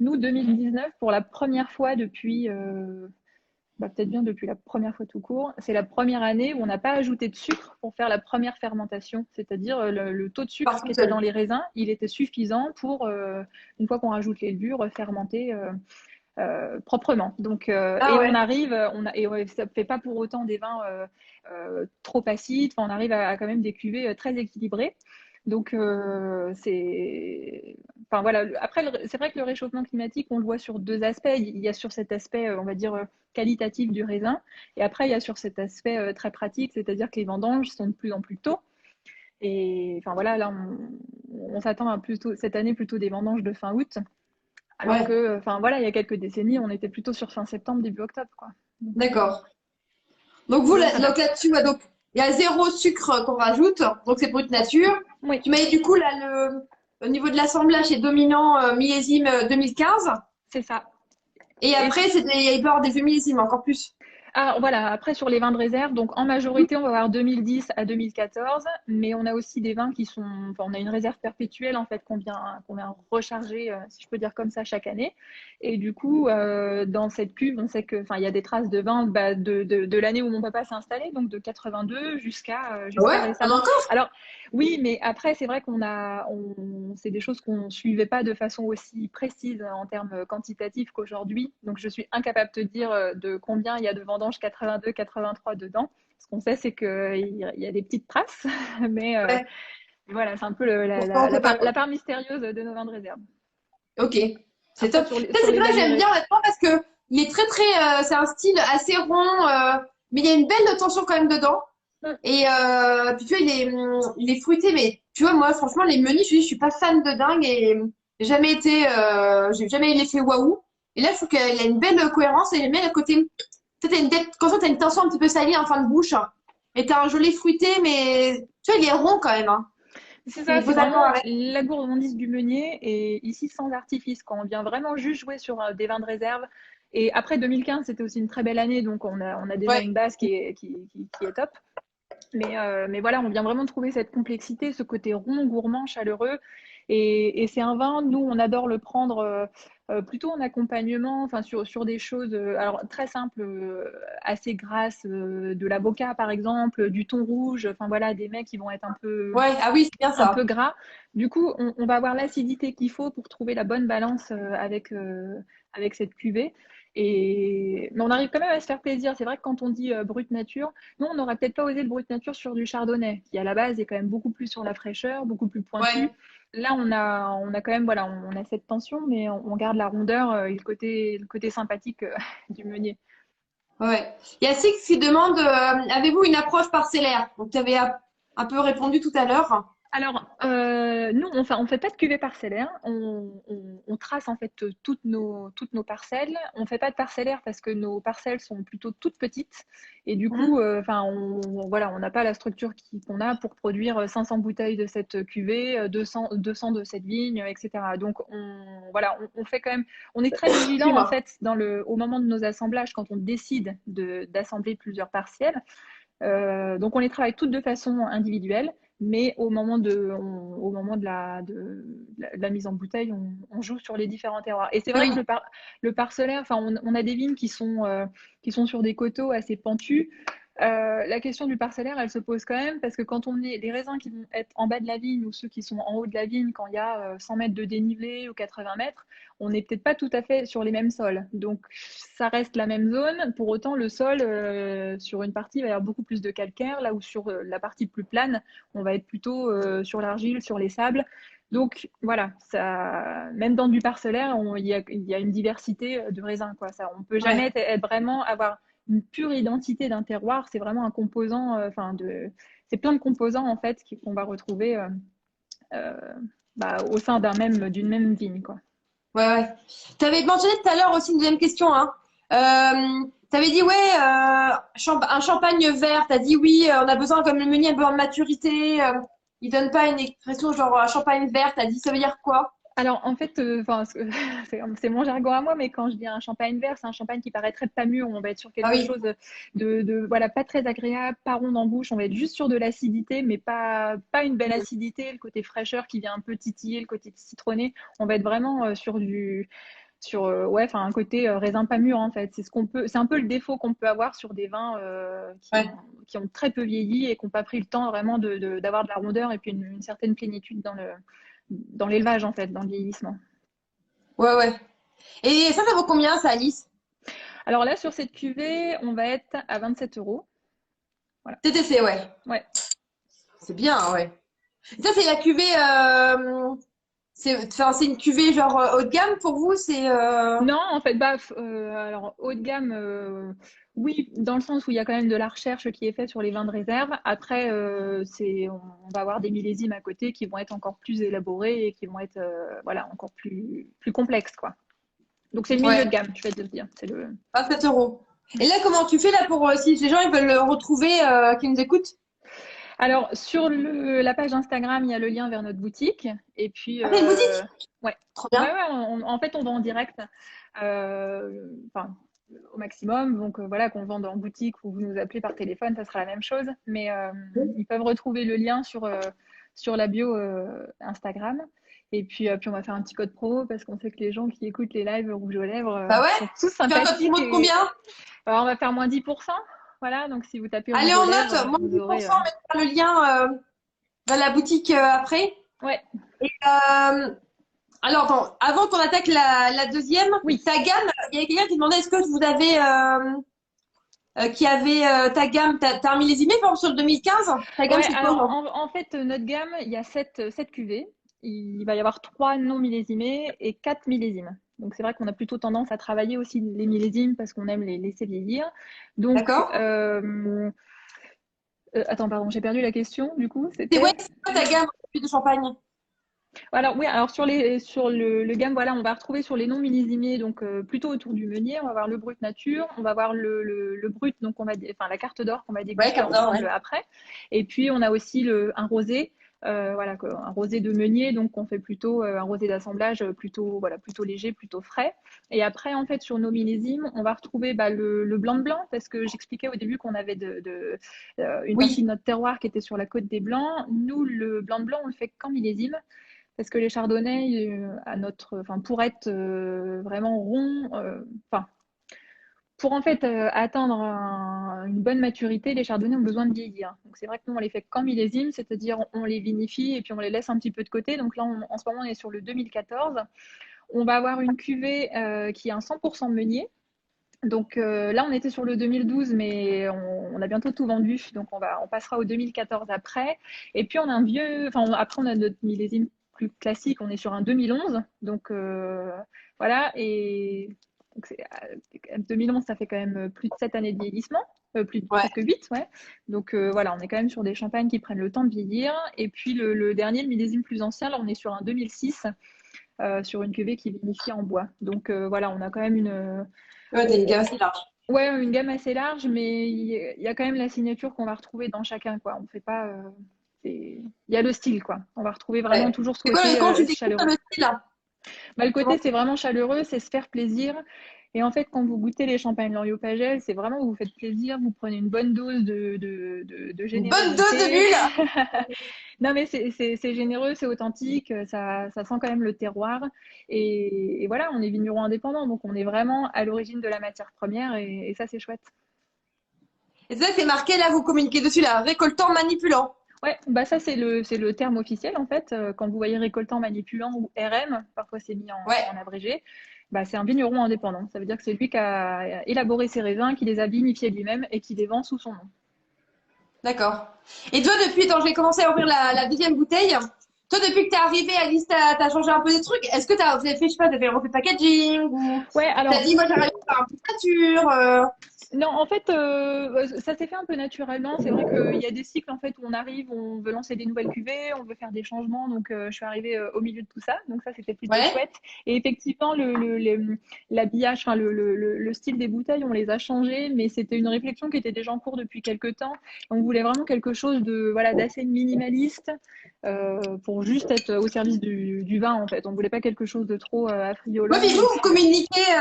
Nous, 2019, pour la première fois depuis bah, peut-être bien depuis la première fois tout court. C'est la première année où on n'a pas ajouté de sucre pour faire la première fermentation, c'est-à-dire le taux de sucre Par qui tout était dans seul. les raisins, il était suffisant pour, une fois qu'on rajoute les levures, fermenter proprement. Donc, Ah et on ouais. arrive, et ouais, ça ne fait pas pour autant des vins trop acides, enfin, on arrive à quand même des cuvées très équilibrées. Donc, c'est. Enfin, voilà. Après, c'est vrai que le réchauffement climatique, on le voit sur deux aspects. Il y a sur cet aspect, on va dire, qualitatif du raisin. Et après, il y a sur cet aspect très pratique, c'est-à-dire que les vendanges sont de plus en plus tôt. Et enfin, voilà, là, on s'attend à plutôt, cette année plutôt des vendanges de fin août. Alors Ouais. que, enfin, voilà, il y a quelques décennies, on était plutôt sur fin septembre, début octobre, quoi. Donc, D'accord. Donc vous, donc voilà. donc là-dessus, ouais, donc il y a zéro sucre qu'on rajoute, donc c'est brut nature. Oui, Tu m'as dit du coup là au niveau de l'assemblage, c'est dominant millésime 2015. c'est ça. Et Et après, il peut y avoir des vieux millésimes encore plus. alors voilà, après sur les vins de réserve, donc en majorité on va avoir 2010 à 2014, mais on a aussi des vins qui sont, enfin, on a une réserve perpétuelle en fait qu'on vient recharger, si je peux dire comme ça, chaque année. Et du coup, dans cette cuve, on sait que, enfin, il y a des traces de vin bah, de l'année où mon papa s'est installé, donc de 82 jusqu'à Ouais, on a récemment. encore. Alors oui, mais après c'est vrai c'est des choses qu'on suivait pas de façon aussi précise en termes quantitatifs qu'aujourd'hui. Donc je suis incapable de te dire de combien il y a de vendanges 82, 83 dedans. Ce qu'on sait, c'est qu'il y a des petites traces, mais Ouais, voilà, c'est un peu pourtant on sait pas la quoi. part mystérieuse de nos vins de réserve. Ok, c'est Après, top. Ça, sur c'est les vrai, années j'aime bien honnêtement parce que il est très très, c'est un style assez rond, mais il y a une belle tension quand même dedans. Et puis tu vois, il est fruité, mais tu vois, moi, franchement, les meuniers, je suis pas fan de dingue et j'ai jamais eu l'effet waouh. Et là, je trouve qu'il a une belle cohérence et j'aime bien le côté, tu sais, quand ça, t'as une tension un petit peu salée en fin de bouche. Et t'as un joli fruité, mais tu vois, il est rond quand même, hein. c'est Il ça, faut c'est d'accord vraiment avec. la gourmandise du meunier et ici sans artifice, quand on vient vraiment juste jouer sur des vins de réserve. Et après 2015, c'était aussi une très belle année, donc on a déjà Ouais, une base qui est top. Mais voilà, on vient vraiment trouver cette complexité, ce côté rond, gourmand, chaleureux. Et c'est un vin, nous, on adore le prendre plutôt en accompagnement, enfin sur des choses alors très simples, assez grasses, de l'avocat par exemple, du thon rouge, enfin voilà, des mets qui vont être ouais, ah oui, c'est bien un ça. peu gras. Du coup, on va avoir l'acidité qu'il faut pour trouver la bonne balance avec cette cuvée. Mais on arrive quand même à se faire plaisir. C'est vrai que quand on dit brut nature, nous, on n'aurait peut-être pas osé le brut nature sur du chardonnay, qui à la base est quand même beaucoup plus sur la fraîcheur, beaucoup plus pointu. Ouais, Là, on a quand même, voilà, on a cette tension, mais on garde la rondeur et le côté sympathique du meunier. ouais. Il y a Six qui demande, avez-vous une approche parcellaire? Donc, tu avais un peu répondu tout à l'heure. Alors, nous, on fait pas de cuvée parcellaire. On trace en fait toutes nos parcelles. On fait pas de parcellaire parce que nos parcelles sont plutôt toutes petites et du Mhm. coup, enfin, voilà, on n'a pas la structure qu'on a pour produire 500 bouteilles de cette cuvée, 200 de cette vigne, etc. Donc, voilà, on fait quand même, on est très vigilant en Excuse-moi. fait au moment de nos assemblages quand on décide d'assembler plusieurs partiels. Donc on les travaille toutes de façon individuelle, mais au moment de la mise en bouteille, on joue sur les différents terroirs. Et c'est Ah vrai que oui. le parcellaire, enfin, on a des vignes qui sont sur des coteaux assez pentus. La question du parcellaire, elle se pose quand même parce que quand on est les raisins qui vont être en bas de la vigne ou ceux qui sont en haut de la vigne, quand il y a 100 mètres de dénivelé ou 80 mètres, on n'est peut-être pas tout à fait sur les mêmes sols. Donc, ça reste la même zone. Pour autant, le sol, sur une partie, va y avoir beaucoup plus de calcaire, là où sur la partie plus plane, on va être plutôt sur l'argile, sur les sables. Donc, voilà, ça, même dans du parcellaire, il y a une diversité de raisins, quoi. Ça, on peut jamais Ouais. être vraiment avoir une pure identité d'un terroir. C'est vraiment un composant, c'est plein de composants, en fait, qu'on va retrouver euh, bah, au sein d'une même vigne, quoi. Ouais, ouais. Tu avais mentionné tout à l'heure aussi une deuxième question, hein. Tu avais dit, ouais, un champagne vert. Tu as dit, oui, on a besoin, comme le meunier a besoin de maturité. Il donne pas une expression genre un champagne vert. Tu as dit, ça veut dire quoi? Alors, en fait, c'est mon jargon à moi, mais quand je dis un champagne vert, c'est un champagne qui paraîtrait pas mûr. On va être sur Ah quelque oui. chose voilà, pas très agréable, pas rond en bouche. On va être juste sur de l'acidité, mais pas une belle acidité. Le côté fraîcheur qui vient un peu titiller, le côté citronné. On va être vraiment ouais, enfin, un côté raisin pas mûr, en fait. C'est un peu le défaut qu'on peut avoir sur des vins Ouais. qui ont très peu vieilli et qui n'ont pas pris le temps vraiment d'avoir de la rondeur et puis une certaine plénitude dans l'élevage, en fait, dans le vieillissement. Ouais, ouais. Et ça vaut combien, ça, Alice? Alors là, sur cette cuvée, on va être à 27 €. Voilà. TTC, ouais. Ouais. C'est bien, ouais. Ça, c'est la cuvée. Enfin, c'est une cuvée genre haut de gamme pour vous? Non, en fait, alors haut de gamme, oui, dans le sens où il y a quand même de la recherche qui est faite sur les vins de réserve. Après, on va avoir des millésimes à côté qui vont être encore plus élaborés et qui vont être voilà, encore plus complexes, quoi. Donc c'est le milieu de Ouais, gamme, je vais te le dire. 27 €. Et là, comment tu fais là pour si les gens ils veulent le retrouver, qui nous écoutent? Alors, sur la page Instagram, il y a le lien vers notre boutique. Et puis, Ah, c'est une boutique? ouais. Trop Ouais, bien. ouais, en fait, on vend en direct, enfin, au maximum. Donc, voilà, qu'on vende en boutique ou vous nous appelez par téléphone, ça sera la même chose. Mais ils peuvent retrouver le lien sur la bio Instagram. Et puis, on va faire un petit code promo parce qu'on sait que les gens qui écoutent les lives Rouge aux Lèvres Bah sont ouais. tous Tu fais un code sympathiques. promo de combien? Alors, on va faire moins 10%. Voilà, donc si vous tapez Allez, Rouge aux on Lèvres, note, moins vous aurez. 10%, on mettra le lien dans la boutique après. Ouais, Et alors, attends, avant qu'on attaque la deuxième, oui. ta gamme, il y a quelqu'un qui demandait est-ce que vous avez qui avait ta gamme, t'as un millésimé par exemple sur le 2015? Ta gamme, Ouais, c'est quoi, alors genre? en fait, notre gamme, il y a 7 cuvées. Il va y avoir 3 non millésimés et 4 millésimes. Donc c'est vrai qu'on a plutôt tendance à travailler aussi les millésimes parce qu'on aime les laisser vieillir. Donc, D'accord? attends, pardon, j'ai perdu la question. Du coup, Ouais, c'était. c'est quoi ta gamme de champagne? Alors oui, alors sur le gamme, voilà, on va retrouver sur les non millésimés, donc plutôt autour du meunier, on va avoir le brut nature, on va avoir le brut, donc enfin la carte d'or qu'on va Ouais, déguster Cardin, ensemble ouais. après. Et puis on a aussi un rosé, voilà, un rosé de meunier, donc on fait plutôt un rosé d'assemblage plutôt, voilà, plutôt léger, plutôt frais. Et après, en fait, sur nos millésimes, on va retrouver le blanc de blanc, parce que j'expliquais au début qu'on avait une partie Oui. de notre terroir qui était sur la côte des blancs. Nous, le blanc de blanc, on le fait qu'en millésime. Parce que les chardonnays, pour être vraiment ronds, pour en fait atteindre une bonne maturité, les chardonnays ont besoin de vieillir. Donc c'est vrai que nous, on les fait qu'en millésime, c'est-à-dire on les vinifie et puis on les laisse un petit peu de côté. Donc là, en ce moment, on est sur le 2014. On va avoir une cuvée qui est un 100% meunier. Donc là, on était sur le 2012, mais on a bientôt tout vendu. Donc on passera au 2014 après. Et puis on a après on a notre millésime plus classique. On est sur un 2011. Donc voilà. Et donc, 2011, ça fait quand même plus de 7 années de vieillissement. Ouais. Presque 8, ouais. Donc voilà, on est quand même sur des champagnes qui prennent le temps de vieillir. Et puis le dernier, le millésime plus ancien, là, on est sur un 2006, sur une cuvée qui vinifie en bois. Donc voilà, on a quand même Ouais, t'as une gamme assez large. ouais, une gamme assez large, mais il y a quand même la signature qu'on va retrouver dans chacun, quoi. On fait pas. Il y a le style, quoi. On va retrouver vraiment Ouais. toujours ce C'est quoi, côté comment tu décris chaleureux. le style là? Bah, le côté, Comment? c'est vraiment chaleureux, c'est se faire plaisir. Et en fait, quand vous goûtez les champagnes Loriot-Pagel, c'est vraiment vous faites plaisir, vous prenez une bonne dose de Une bonne dose de générosité. bulle! Non, mais c'est généreux, c'est authentique, ça sent quand même le terroir. Et voilà, on est vigneron indépendant, donc on est vraiment à l'origine de la matière première, et ça, c'est chouette. Et c'est ça, c'est marqué là, vous communiquez dessus là, récoltant, manipulant. Ouais, bah ça c'est le terme officiel en fait. Quand vous voyez récoltant, manipulant ou RM, parfois c'est mis Ouais, en abrégé, bah c'est un vigneron indépendant. Ça veut dire que c'est lui qui a élaboré ses raisins, qui les a vinifiés lui-même et qui les vend sous son nom. d'accord. Et toi, depuis, quand j'ai commencé à ouvrir la deuxième bouteille, toi, depuis que t'es arrivée, Alice, t'as changé un peu des trucs. Est-ce que vous avez fait, je sais pas, t'as fait refait packaging ou Ouais, t'as alors dit, moi, j'arrive un peu de nature. Non, en fait, ça s'est fait un peu naturellement. C'est vrai qu'il y a des cycles en fait où on arrive, on veut lancer des nouvelles cuvées, on veut faire des changements. Donc, je suis arrivée au milieu de tout ça. Donc ça, c'était plutôt Ouais. chouette. Et effectivement, l'habillage, enfin le style des bouteilles, on les a changés, mais c'était une réflexion qui était déjà en cours depuis quelques temps. On voulait vraiment quelque chose de voilà d'assez minimaliste pour juste être au service du vin en fait. On voulait pas quelque chose de trop Ouais, affriolant. puis vous, Et vous puis, communiquez,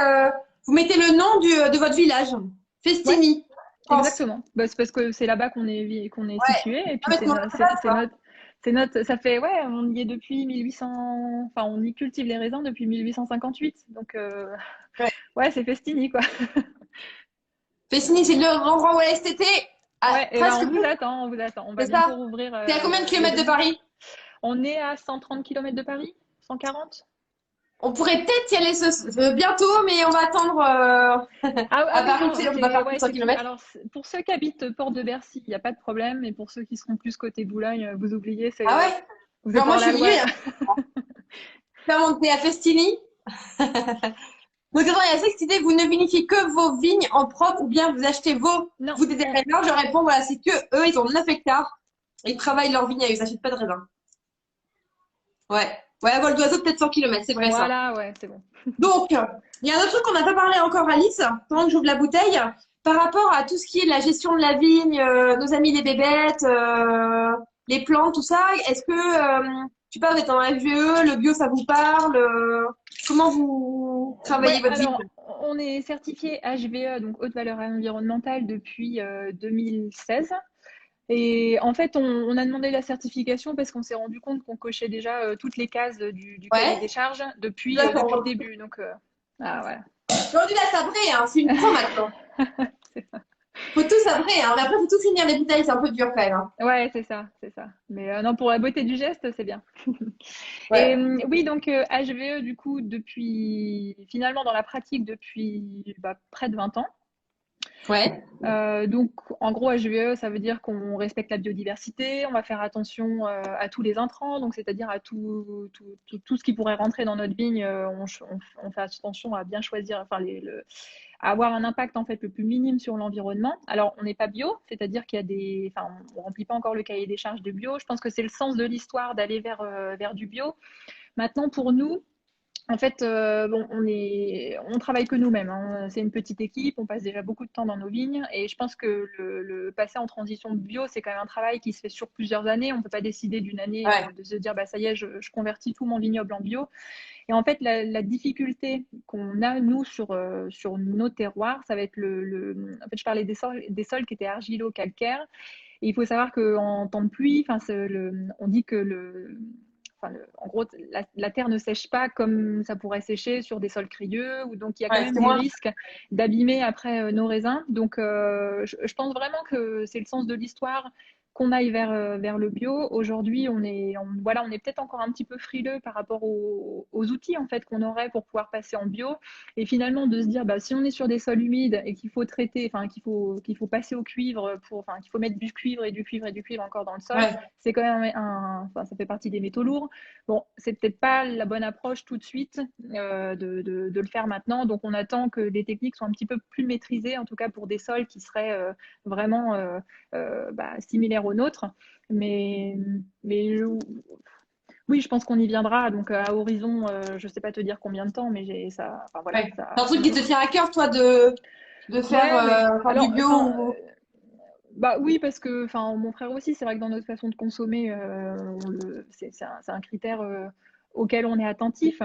vous mettez le nom de votre village. ouais. Festini, France. Exactement. Bah, c'est parce que c'est là-bas qu'on est Ouais. situé et Ah, puis mais comment ça va, ça? c'est notre, ça fait, ouais, on y est depuis 1800, enfin, on y cultive les raisins depuis 1858. Donc, Ouais. ouais, c'est Festini, quoi. Festini, c'est l'endroit où elle est cet été. Ah, Ouais, et ben, presque on vous plus, attend, on vous attend. On va c'est bientôt ça? rouvrir, C'est à combien de les kilomètres de domaines. Paris? On est à 130 km de Paris? 140? On pourrait peut-être y aller bientôt, mais on va attendre. Ah À oui, Paris, non, tu sais, on peut pas faire plus ouais, de 100 kilomètres. alors, pour ceux qui habitent Porte de Bercy, il n'y a pas de problème, mais pour ceux qui seront plus côté Boulogne, vous oubliez, Ah ouais? vous Genre, êtes moi, hors je la suis loi, venue, là. faire monter à Festini. Donc, attends, il y a cette idée, vous ne vinifiez que vos vignes en propre ou bien vous achetez Non, vous des raisins. Je réponds, voilà, c'est que eux, ils ont 9 hectares et ils travaillent leur vigne à eux, ils n'achètent pas de raisins. Ouais. Ouais, à vol d'oiseau, peut-être 100 kilomètres, c'est vrai ça. voilà, ouais, c'est bon. Donc, il y a un autre truc qu'on n'a pas parlé encore, Alice, pendant que j'ouvre la bouteille, par rapport à tout ce qui est la gestion de la vigne, nos amis les bébêtes, les plantes, tout ça. Est-ce que, je sais pas, vous êtes en FGE, le bio, ça vous parle? Comment vous travaillez Ouais, votre vigne? alors, on est certifié HVE, donc haute valeur environnementale, depuis 2016. Et en fait, on a demandé la certification parce qu'on s'est rendu compte qu'on cochait déjà toutes les cases du cahier des Ouais, charges depuis le d'accord. début. Donc, ah, voilà. J'aurais dû la sabrer, hein, c'est une pro maintenant. Faut tout sabrer, hein, mais après, faut tout finir les bouteilles, c'est un peu dur quand même, hein. Ouais, c'est ça, c'est ça. Mais non, pour la beauté du geste, c'est bien. Et Ouais. oui, donc HVE, du coup, finalement, dans la pratique, depuis près de 20 ans. Ouais. Donc, en gros, HVE, ça veut dire qu'on respecte la biodiversité, on va faire attention à tous les intrants, donc c'est-à-dire à tout ce qui pourrait rentrer dans notre vigne, on fait attention à bien choisir, enfin, à avoir un impact en fait le plus minime sur l'environnement. Alors, on n'est pas bio, c'est-à-dire qu'il y a enfin, on remplit pas encore le cahier des charges de bio. Je pense que c'est le sens de l'histoire d'aller vers du bio. Maintenant, pour nous, en fait, bon, on travaille que nous-mêmes, hein. C'est une petite équipe, on passe déjà beaucoup de temps dans nos vignes et je pense que le passer en transition bio, c'est quand même un travail qui se fait sur plusieurs années. On ne peut pas décider d'une année Ouais. de se dire, bah, ça y est, je convertis tout mon vignoble en bio. Et en fait, la difficulté qu'on a, nous, sur nos terroirs, ça va être en fait, je parlais des sols qui étaient argilo-calcaires. Et il faut savoir qu'en temps de pluie, enfin, on dit que en gros, la terre ne sèche pas comme ça pourrait sécher sur des sols crayeux, ou donc il y a quand Ouais, même c'est des moi. risques d'abîmer après nos raisins. Donc, je pense vraiment que c'est le sens de l'histoire qu'on aille vers le bio. Aujourd'hui, voilà, on est peut-être encore un petit peu frileux par rapport aux outils en fait qu'on aurait pour pouvoir passer en bio. Et finalement, de se dire, bah, si on est sur des sols humides et qu'il faut traiter, enfin, qu'il faut passer au cuivre enfin, qu'il faut mettre du cuivre et du cuivre et du cuivre encore dans le sol, Ouais. c'est quand même enfin, ça fait partie des métaux lourds. Bon, c'est peut-être pas la bonne approche tout de suite de le faire maintenant. Donc, on attend que les techniques soient un petit peu plus maîtrisées, en tout cas pour des sols qui seraient vraiment similaires aux nôtres. Mais, mais oui, je pense qu'on y viendra. Donc, à horizon, je sais pas te dire combien de temps, mais enfin, voilà, Ouais. C'est un ça. truc qui te tient à cœur, toi, de Ouais, mais faire du alors, bio enfin, ou... bah oui, parce que, enfin, mon frère aussi, c'est vrai que dans notre façon de consommer, c'est un critère auquel on est attentif.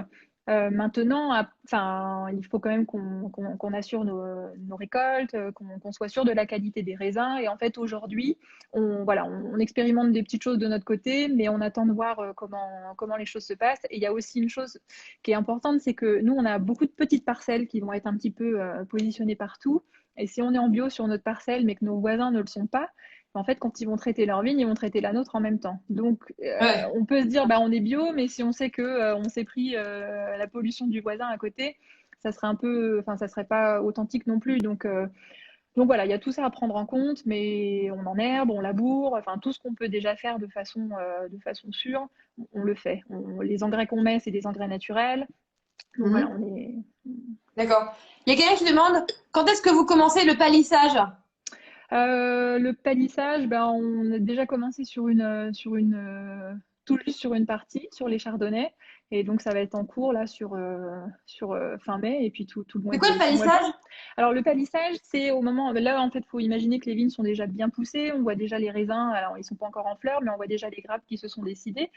Maintenant, enfin, il faut quand même qu'on assure nos récoltes, qu'on soit sûr de la qualité des raisins. Et en fait, aujourd'hui, voilà, on expérimente des petites choses de notre côté, mais on attend de voir comment les choses se passent. Et il y a aussi une chose qui est importante, c'est que nous, on a beaucoup de petites parcelles qui vont être un petit peu positionnées partout. Et si on est en bio sur notre parcelle, mais que nos voisins ne le sont pas, en fait, quand ils vont traiter leur vigne, ils vont traiter la nôtre en même temps. Donc, Ouais. on peut se dire, bah, on est bio, mais si on sait que on s'est pris la pollution du voisin à côté, ça serait enfin, ça serait pas authentique non plus. Donc voilà, il y a tout ça à prendre en compte, mais on enherbe, on laboure, enfin tout ce qu'on peut déjà faire de façon sûre, on le fait. Les engrais qu'on met, c'est des engrais naturels. Donc voilà, Mhm. D'accord. Il y a quelqu'un qui demande quand est-ce que vous commencez le palissage? Le palissage, ben, on a déjà commencé tout juste sur une partie, sur les chardonnays. Et donc, ça va être en cours là sur fin mai et puis tout le mois C'est quoi le tout le mois de juin. palissage? Alors, le palissage, c'est au moment. Là, en fait, il faut imaginer que les vignes sont déjà bien poussées. On voit déjà les raisins. Alors, ils sont pas encore en fleurs, mais on voit déjà les grappes qui se sont dessinées.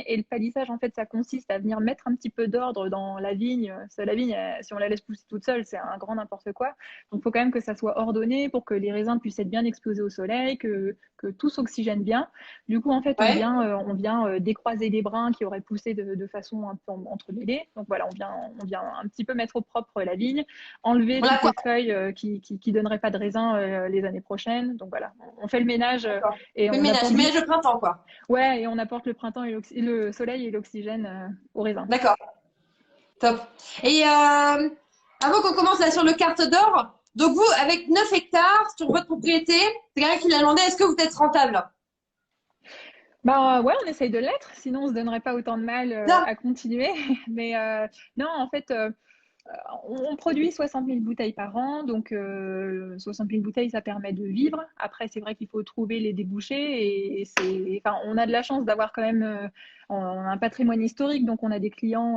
Et le palissage, en fait, ça consiste à venir mettre un petit peu d'ordre dans la vigne. La vigne, si on la laisse pousser toute seule, c'est un grand n'importe quoi. Donc, il faut quand même que ça soit ordonné pour que les raisins puissent être bien exposés au soleil, que tout s'oxygène bien. Du coup, en fait, Ouais. on vient décroiser les brins qui auraient poussé de façon un peu entremêlée. Donc voilà, on vient un petit peu mettre au propre la vigne, enlever On la toutes les feuilles qui donneraient pas de raisins les années prochaines. Donc voilà, on fait le ménage D'accord. et Le on ménage, apporte le ménage de printemps, quoi. ouais, et on apporte le printemps et le soleil et l'oxygène aux raisins. D'accord. Top. Et avant qu'on commence là sur le carte d'or, donc vous, avec 9 hectares sur votre propriété, c'est quelqu'un qui l'a demandé, est-ce que vous êtes rentable? Bah ouais, on essaye de l'être, sinon on se donnerait pas autant de mal Non. à continuer. Mais non, en fait, on produit 60 000 bouteilles par an, donc 60 000 bouteilles, ça permet de vivre. Après, c'est vrai qu'il faut trouver les débouchés enfin, on a de la chance d'avoir quand même un patrimoine historique, donc on a des clients,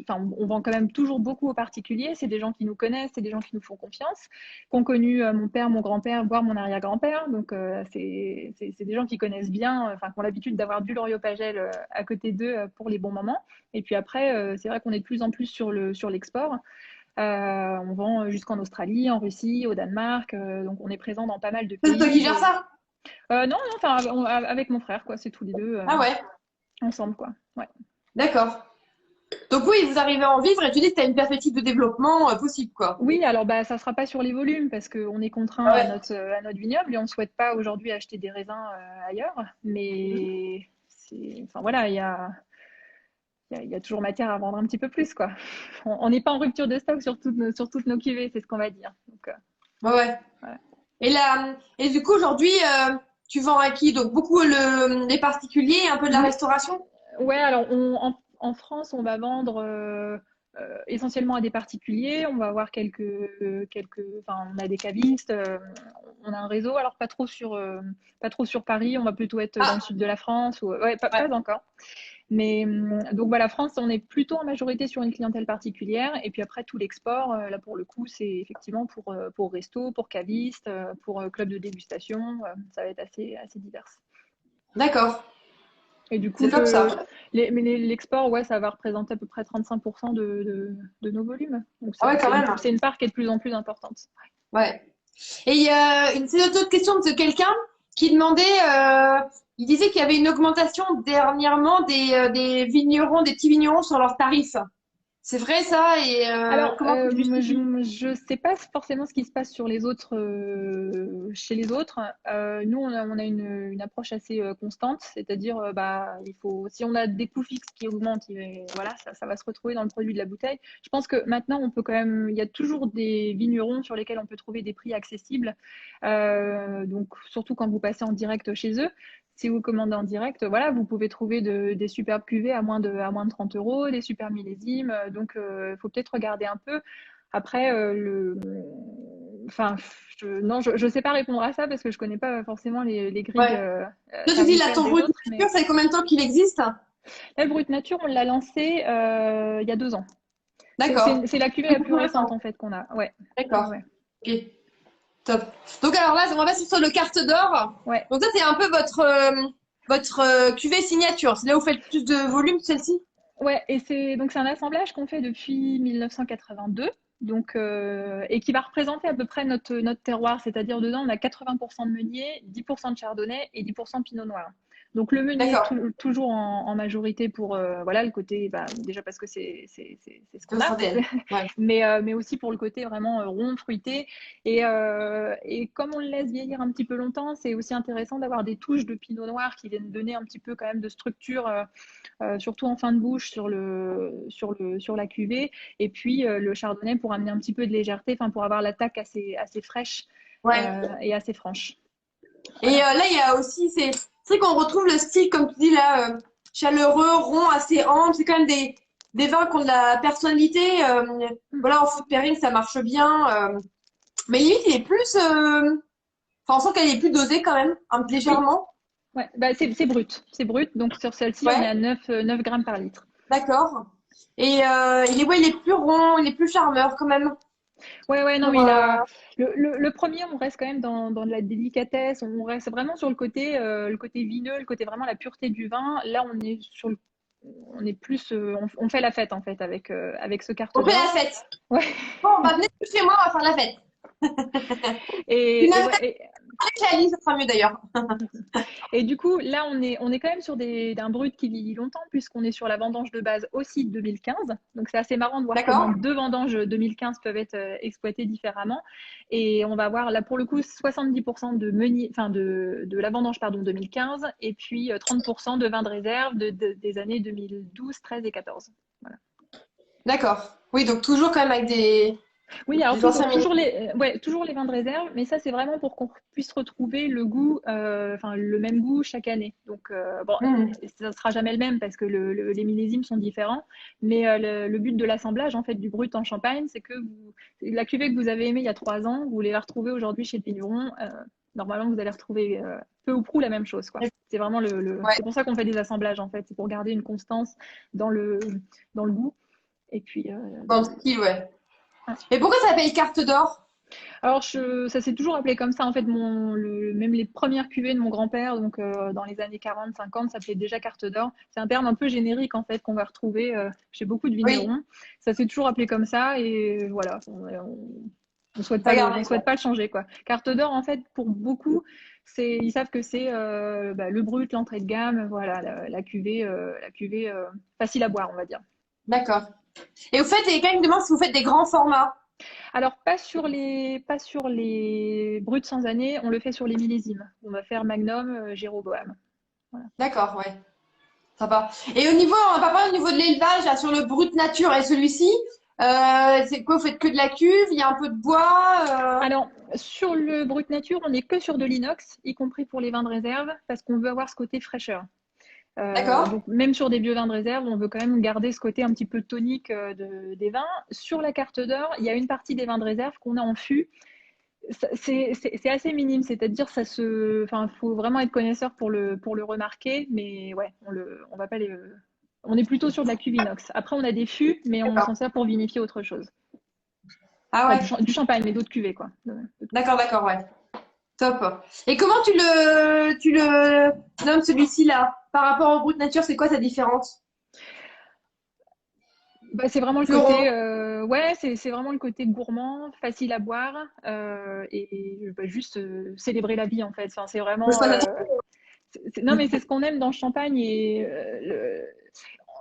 enfin, on vend quand même toujours beaucoup aux particuliers. C'est des gens qui nous connaissent, c'est des gens qui nous font confiance, qui ont connu mon père, mon grand-père, voire mon arrière-grand-père. Donc c'est des gens qui connaissent bien, enfin, qui ont l'habitude d'avoir du Loriot-Pagel à côté d'eux pour les bons moments. Et puis après, c'est vrai qu'on est de plus en plus sur l'export. On vend jusqu'en Australie, en Russie, au Danemark. Donc on est présent dans pas mal de C'est toi qui pays. gères ça? Non, enfin avec mon frère, quoi. C'est tous les deux Ah ouais, ensemble, quoi. Ouais. d'accord. Donc oui, vous arrivez à en vivre et tu dis que tu as une perspective de développement possible, quoi. Oui, alors bah ça sera pas sur les volumes parce qu'on est contraint Ah ouais. à notre vignoble et on ne souhaite pas aujourd'hui acheter des raisins ailleurs. Mais enfin voilà, il y a toujours matière à vendre un petit peu plus, quoi. On n'est pas en rupture de stock sur toutes nos cuvées, c'est ce qu'on va dire. Donc, Ouais, ouais. voilà. Et là, et du coup, aujourd'hui, tu vends à qui? Donc beaucoup les particuliers, un peu de la Oui, restauration? ouais, alors en France, on va vendre essentiellement à des particuliers. On va avoir enfin, on a des cavistes, on a un réseau. Alors pas trop sur Paris. On va plutôt être dans le Ah, sud de la France. Ouais, ouais. pas encore. Mais donc voilà, France, on est plutôt en majorité sur une clientèle particulière. Et puis après, tout l'export, là pour le coup, c'est effectivement pour resto, pour caviste, pour club de dégustation. Ça va être assez divers. D'accord. Et du C'est coup, top ça. l'export, ouais, ça va représenter à peu près 35% de nos volumes. Donc Ah ouais, quand même. c'est une part qui est de plus en plus importante. Ouais. Et il y a c'est une autre question de quelqu'un qui demandait, il disait qu'il y avait une augmentation dernièrement des vignerons, des petits vignerons sur leurs tarifs. C'est vrai ça? Et Alors, comment tu justifies? je sais pas forcément ce qui se passe sur les autres, chez les autres. Nous, on a une approche assez constante, c'est-à-dire, bah, si on a des coûts fixes qui augmentent, voilà, ça va se retrouver dans le produit de la bouteille. Je pense que maintenant, on peut quand même, il y a toujours des vignerons sur lesquels on peut trouver des prix accessibles. Donc, surtout quand vous passez en direct chez eux. Si vous commandez en direct, voilà, vous pouvez trouver des superbes cuvées à moins de 30 euros, des super millésimes. Donc, il faut peut-être regarder un peu. Après, enfin, non, je sais pas répondre à ça parce que je connais pas forcément les grilles Ouais. Toi, tu dis là, tarifaires ton des brut autres. Mais nature, ça fait combien de temps qu'il existe? la Brut Nature, on l'a lancé il y a 2 ans. D'accord. C'est la cuvée C'est la plus beaucoup récente récent. en fait qu'on a. Ouais. D'accord. Ouais. Ok. Top. Donc alors là, on va passer sur le carte d'or. Ouais. Donc ça, c'est un peu votre cuvée signature. C'est là où vous faites plus de volume, celle-ci? Ouais, et c'est un assemblage qu'on fait depuis 1982, donc et qui va représenter à peu près notre terroir, c'est-à-dire dedans on a 80% de meunier, 10% de chardonnay et 10% de pinot noir. Donc le meunier D'accord. toujours en majorité pour voilà le côté déjà parce que c'est ce C'est qu'on votre a, ADN. Ouais. mais aussi pour le côté vraiment rond, fruité et comme on le laisse vieillir un petit peu longtemps, c'est aussi intéressant d'avoir des touches de pinot noir qui viennent donner un petit peu quand même de structure surtout en fin de bouche sur la cuvée. Et puis le chardonnay pour amener un petit peu de légèreté, enfin pour avoir l'attaque assez fraîche Ouais. et assez franche. Et Voilà. là, il y a aussi, c'est vrai qu'on retrouve le style, comme tu dis là, chaleureux, rond, assez ample. C'est quand même des vins qui ont de la personnalité. Voilà, en food pairing, ça marche bien. Mais limite, il est plus. Enfin, on sent qu'elle est plus dosée quand même, Oui, légèrement. ouais, bah, c'est brut. C'est brut. Donc sur celle-ci, on est Ouais, à 9 grammes par litre. d'accord. Et il est plus rond, il est plus charmeur quand même. Ouais, ouais, non, Pour, mais le premier, on reste quand même dans de la délicatesse. On reste vraiment sur le côté vineux, le côté vraiment la pureté du vin. Là, on est plus, on fait la fête en fait avec ce on carte fait la d'or. fête. Ouais. Bon, bah venez chez moi, on va faire la fête. Une Et, et, ouais, avec Alice, ça sera mieux d'ailleurs. et du coup, là, on est quand même sur d'un brut qui vieillit longtemps, puisqu'on est sur la vendange de base aussi de 2015. Donc, c'est assez marrant de voir comment D'accord? deux vendanges 2015 peuvent être exploitées différemment. Et on va voir là, pour le coup, 70% de meunier, enfin de la vendange, pardon, 2015, et puis 30% de vin de réserve des années 2012, 13 et 14. Voilà. D'accord. Oui, donc toujours quand même avec Oui, alors des anciens mini. ouais, toujours les vins de réserve, mais ça c'est vraiment pour qu'on puisse retrouver le goût, enfin le même goût chaque année. Donc bon, Hmm. ça sera jamais le même parce que les millésimes sont différents, mais le but de l'assemblage en fait du brut en Champagne, c'est que la cuvée que vous avez aimée il y a 3 ans, vous voulez la retrouver aujourd'hui chez le vigneron. Normalement, vous allez retrouver peu ou prou la même chose, quoi. C'est vraiment Ouais, c'est pour ça qu'on fait des assemblages en fait, c'est pour garder une constance dans le goût et puis dans le style, ouais. Et pourquoi ça s'appelle carte d'or? alors, ça s'est toujours appelé comme ça. En fait, même les premières cuvées de mon grand-père, donc dans les années 40-50, s'appelait déjà carte d'or. C'est un terme un peu générique, en fait, qu'on va retrouver chez beaucoup de Oui, vignerons. Ça s'est toujours appelé comme ça et voilà. On souhaite pas regardez on quoi. souhaite pas le changer, quoi. Carte d'or, en fait, pour beaucoup, ils savent que c'est le brut, l'entrée de gamme, voilà, la cuvée facile à boire, on va dire. D'accord. Et vous faites, et quand même, me demande si vous faites des grands formats. Alors, pas sur les bruts sans année, on le fait sur les millésimes. On va faire Magnum, Jéroboam. Voilà. D'accord, ouais. Sympa. Et au niveau, on va pas au niveau de l'élevage, là, sur le brut nature et celui-ci, c'est quoi, vous faites que de la cuve, il y a un peu de bois, Alors, sur le brut nature, on n'est que sur de l'inox, y compris pour les vins de réserve, parce qu'on veut avoir ce côté fraîcheur. d'accord? Donc, même sur des vieux vins de réserve, on veut quand même garder ce côté un petit peu tonique des vins. Sur la carte d'or, il y a une partie des vins de réserve qu'on a en fût. C'est assez minime, c'est-à-dire enfin, faut vraiment être connaisseur pour le remarquer, mais ouais, on va pas on est plutôt sur de la cuve inox. Après, on a des fûts, mais on D'accord. s'en sert pour vinifier autre chose. Ah Enfin, ouais. du champagne, mais d'autres cuvées, quoi. D'autres cuvées. D'accord, d'accord, ouais. Top. Et comment tu le nommes celui-ci là? Par rapport au brut nature, c'est quoi sa différence? Bah, c'est vraiment le Plus rond. côté, ouais, c'est vraiment le côté gourmand, facile à boire, et bah, juste célébrer la vie en fait. Enfin, c'est Moi, je vraiment, passe à non mais c'est ce qu'on aime dans le champagne et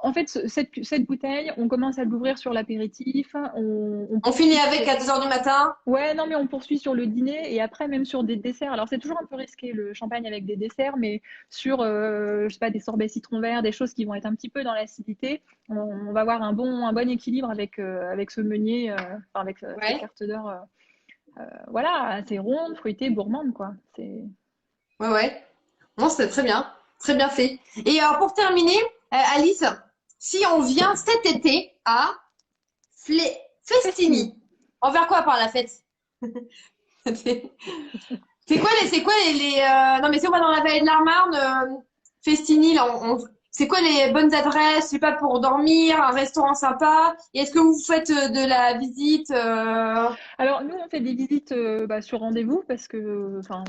en fait, cette bouteille, on commence à l'ouvrir sur l'apéritif, on On finit poursuit avec à 2 heures du matin. ouais, non, mais on poursuit sur le dîner et après même sur des desserts. Alors c'est toujours un peu risqué le champagne avec des desserts, mais sur, je sais pas, des sorbets citron vert, des choses qui vont être un petit peu dans l'acidité, on va avoir un bon équilibre avec ce meunier, enfin, avec cette Ouais, carte d'or, voilà, assez ronde, fruitée, gourmande, quoi. ouais, ouais. Non, c'est très bien. Très bien fait. Et alors, pour terminer, Alice, si on vient cet été à Festini. Festini, on va faire quoi par la fête? C'est c'est quoi non mais si on va dans la vallée de la Marne, Festini, là, c'est quoi les bonnes adresses, je sais pas, pour dormir, un restaurant sympa? Et est-ce que vous faites de la visite, Alors nous, on fait des visites bah, sur rendez-vous parce que, enfin,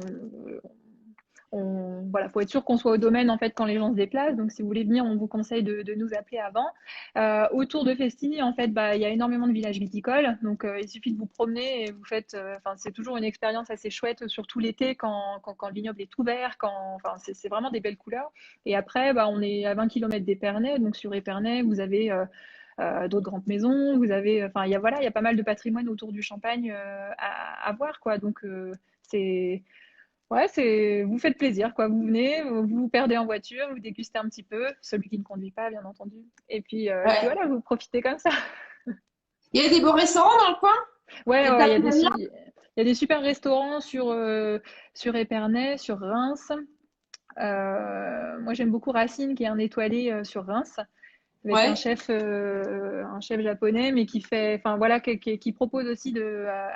voilà, faut être sûr qu'on soit au domaine en fait quand les gens se déplacent. Donc, si vous voulez venir, on vous conseille de nous appeler avant. Autour de Festini, en fait, bah, il y a énormément de villages viticoles. Donc, il suffit de vous promener et vous faites. Enfin, c'est toujours une expérience assez chouette, surtout l'été quand le vignoble est ouvert. Enfin, c'est vraiment des belles couleurs. Et après, bah, on est à 20 km d'Épernay. Donc, sur Épernay, vous avez d'autres grandes maisons. Vous avez, enfin, voilà, il y a pas mal de patrimoine autour du Champagne à voir, quoi. Donc, c'est ouais, vous faites plaisir, quoi. Vous venez, vous vous perdez en voiture, vous dégustez un petit peu, celui qui ne conduit pas, bien entendu. Et puis ouais. voilà, vous profitez comme ça. Il y a des beaux restaurants dans le coin? Il Ouais, y a de ouais, l'artisanat? il y a des super restaurants sur Épernay, sur Reims. Moi, j'aime beaucoup Racine, qui est un étoilé sur Reims. avec Ouais. un chef japonais, mais qui fait, enfin voilà, qui propose aussi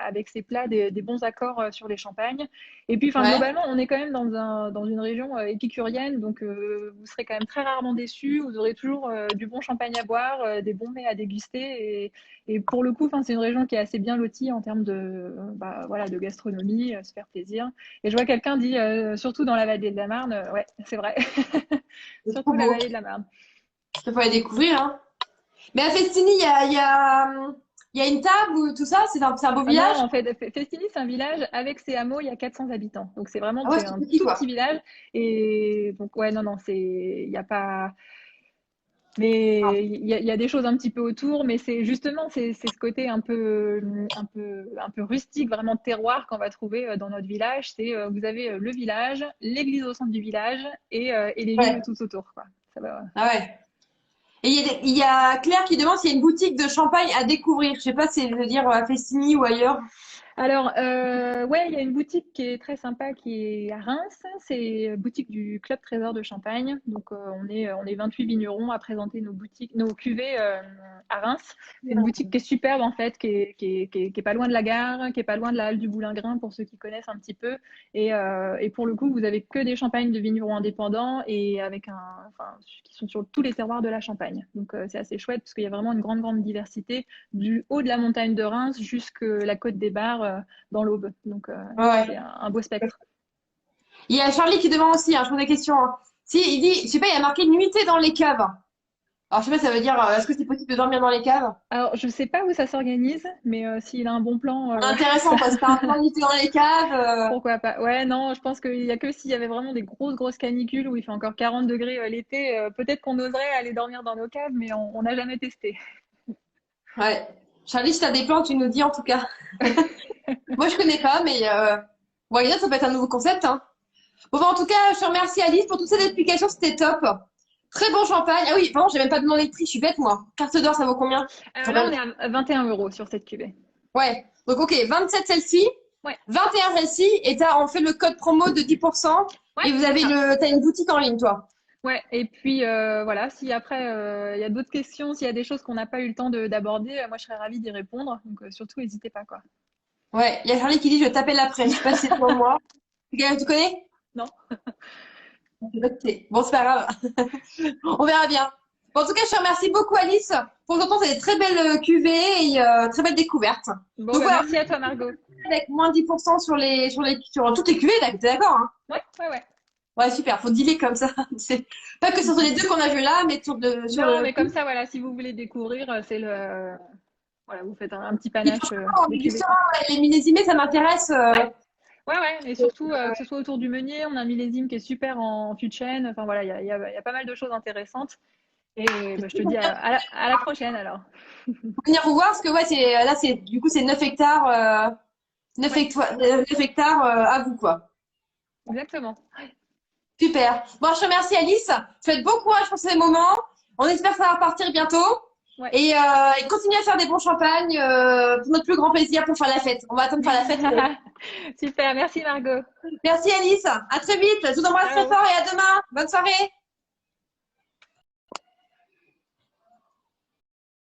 avec ses plats des bons accords sur les champagnes. Et puis, enfin Ouais. globalement, on est quand même dans une région épicurienne, donc vous serez quand même très rarement déçus. Vous aurez toujours du bon champagne à boire, des bons mets à déguster, et pour le coup, enfin c'est une région qui est assez bien lotie en termes de, bah, voilà, de gastronomie, se faire plaisir. Et je vois quelqu'un dit, surtout dans la vallée de la Marne, ouais, c'est vrai, C'est trop surtout la beau. vallée de la Marne. Il faut aller découvrir, hein. Mais à Festini, il y a une table ou tout ça? C'est un beau Ah non, village? en fait, Festini, c'est un village avec ses hameaux, il y a 400 habitants. Donc c'est vraiment, Ah ouais, c'est c'est un petit, tout petit quoi. village. Et donc, ouais, non, non, il n'y a pas. Ah, Mais il y a des choses un petit peu autour, mais c'est justement, c'est ce côté un peu rustique, vraiment de terroir qu'on va trouver dans notre village. Vous avez le village, l'église au centre du village et les vignes ouais. tout autour, quoi. Ça va, ouais. Ah ouais. Et il y a Claire qui demande s'il y a une boutique de champagne à découvrir. Je sais pas si elle veut dire à Festini ou ailleurs. Alors, ouais, il y a une boutique qui est très sympa qui est à Reims. C'est boutique du Club Trésor de Champagne. Donc, on est 28 vignerons à présenter nos cuvées à Reims. C'est une boutique qui est superbe en fait, qui est pas loin de la gare, qui est pas loin de la halle du Boulingrin pour ceux qui connaissent un petit peu. Et pour le coup, vous avez que des champagnes de vignerons indépendants et enfin, qui sont sur tous les terroirs de la Champagne. Donc, c'est assez chouette parce qu'il y a vraiment une grande diversité du haut de la montagne de Reims jusqu'à la côte des Bars dans l'Aube. Donc, c'est Ouais. un beau spectre. Il y a Charlie qui demande aussi, hein, je pose des questions, hein. Si, il dit, je sais pas, il y a marqué nuitée dans les caves. Alors, je sais pas, ça veut dire, est-ce que c'est possible de dormir dans les caves? Alors, je ne sais pas où ça s'organise, mais s'il a un bon plan, Intéressant, quoi. C'est un plan nuitée dans les caves. pourquoi pas. Ouais, non, je pense qu'il y a que s'il y avait vraiment des grosses canicules où il fait encore 40 degrés l'été, peut-être qu'on oserait aller dormir dans nos caves, mais on n'a jamais testé. Ouais. Charlie, si t'as des plans, tu nous dis en tout cas. Moi, je connais pas, mais bon, ça peut être un nouveau concept, hein. Bon, bah, en tout cas, je te remercie Alice pour toutes ces explications, c'était top. Très bon champagne. Ah oui, pardon, j'ai même pas demandé le prix, je suis bête, moi. Carte d'or, ça vaut combien? Alors là, on Champagne. est à 21 euros sur cette cuvée. Ouais. Donc, ok, 27 celle-ci, Ouais, 21 celle-ci, et on fait le code promo de 10%, ouais, et vous c'est avez ça. t'as une boutique en ligne, toi. Ouais, et puis voilà, si après il y a d'autres questions, s'il y a des choses qu'on n'a pas eu le temps d'aborder, moi je serais ravie d'y répondre. Donc surtout, n'hésitez pas, quoi. Ouais, il y a Charlie qui dit, je t'appelle après. Je sais pas si c'est pour moi. Tu connais? Non? Bon, c'est pas grave. On verra bien. Bon, en tout cas, je te remercie beaucoup, Alice. Pour ton temps, c'est des très belles cuvées et très belles découvertes. Bon, Donc bah, voilà, merci à toi, Margot. avec moins 10% sur toutes les cuvées, t'es d'accord, hein? Ouais. Ouais, super. Faut dealer comme ça. C'est pas que ce sont les deux qu'on a vus là, mais sur Non, le mais comme ça, voilà, si vous voulez découvrir, voilà, vous faites un petit Et panache franchement, en de cuvées. dégustant les millésimés, ça m'intéresse. Ouais, et surtout que ce soit autour du meunier, on a un millésime qui est super en fût de chêne. Enfin voilà, il y a pas mal de choses intéressantes. Et bah, je te dis à la prochaine alors. Faut venir vous voir parce que ouais, du coup, c'est 9 hectares, 9 Ouais, hectares, 9 hectares à vous, quoi. exactement. Super. Bon, je te remercie Alice. Faites bon courage pour ces moments. On espère que ça va repartir bientôt. Ouais. Et continuez à faire des bons champagnes pour notre plus grand plaisir pour faire la fête. On va attendre faire la fête. Super, merci Margot. Merci Alice. À très vite. Je vous embrasse très Ciao. fort et à demain. Bonne soirée.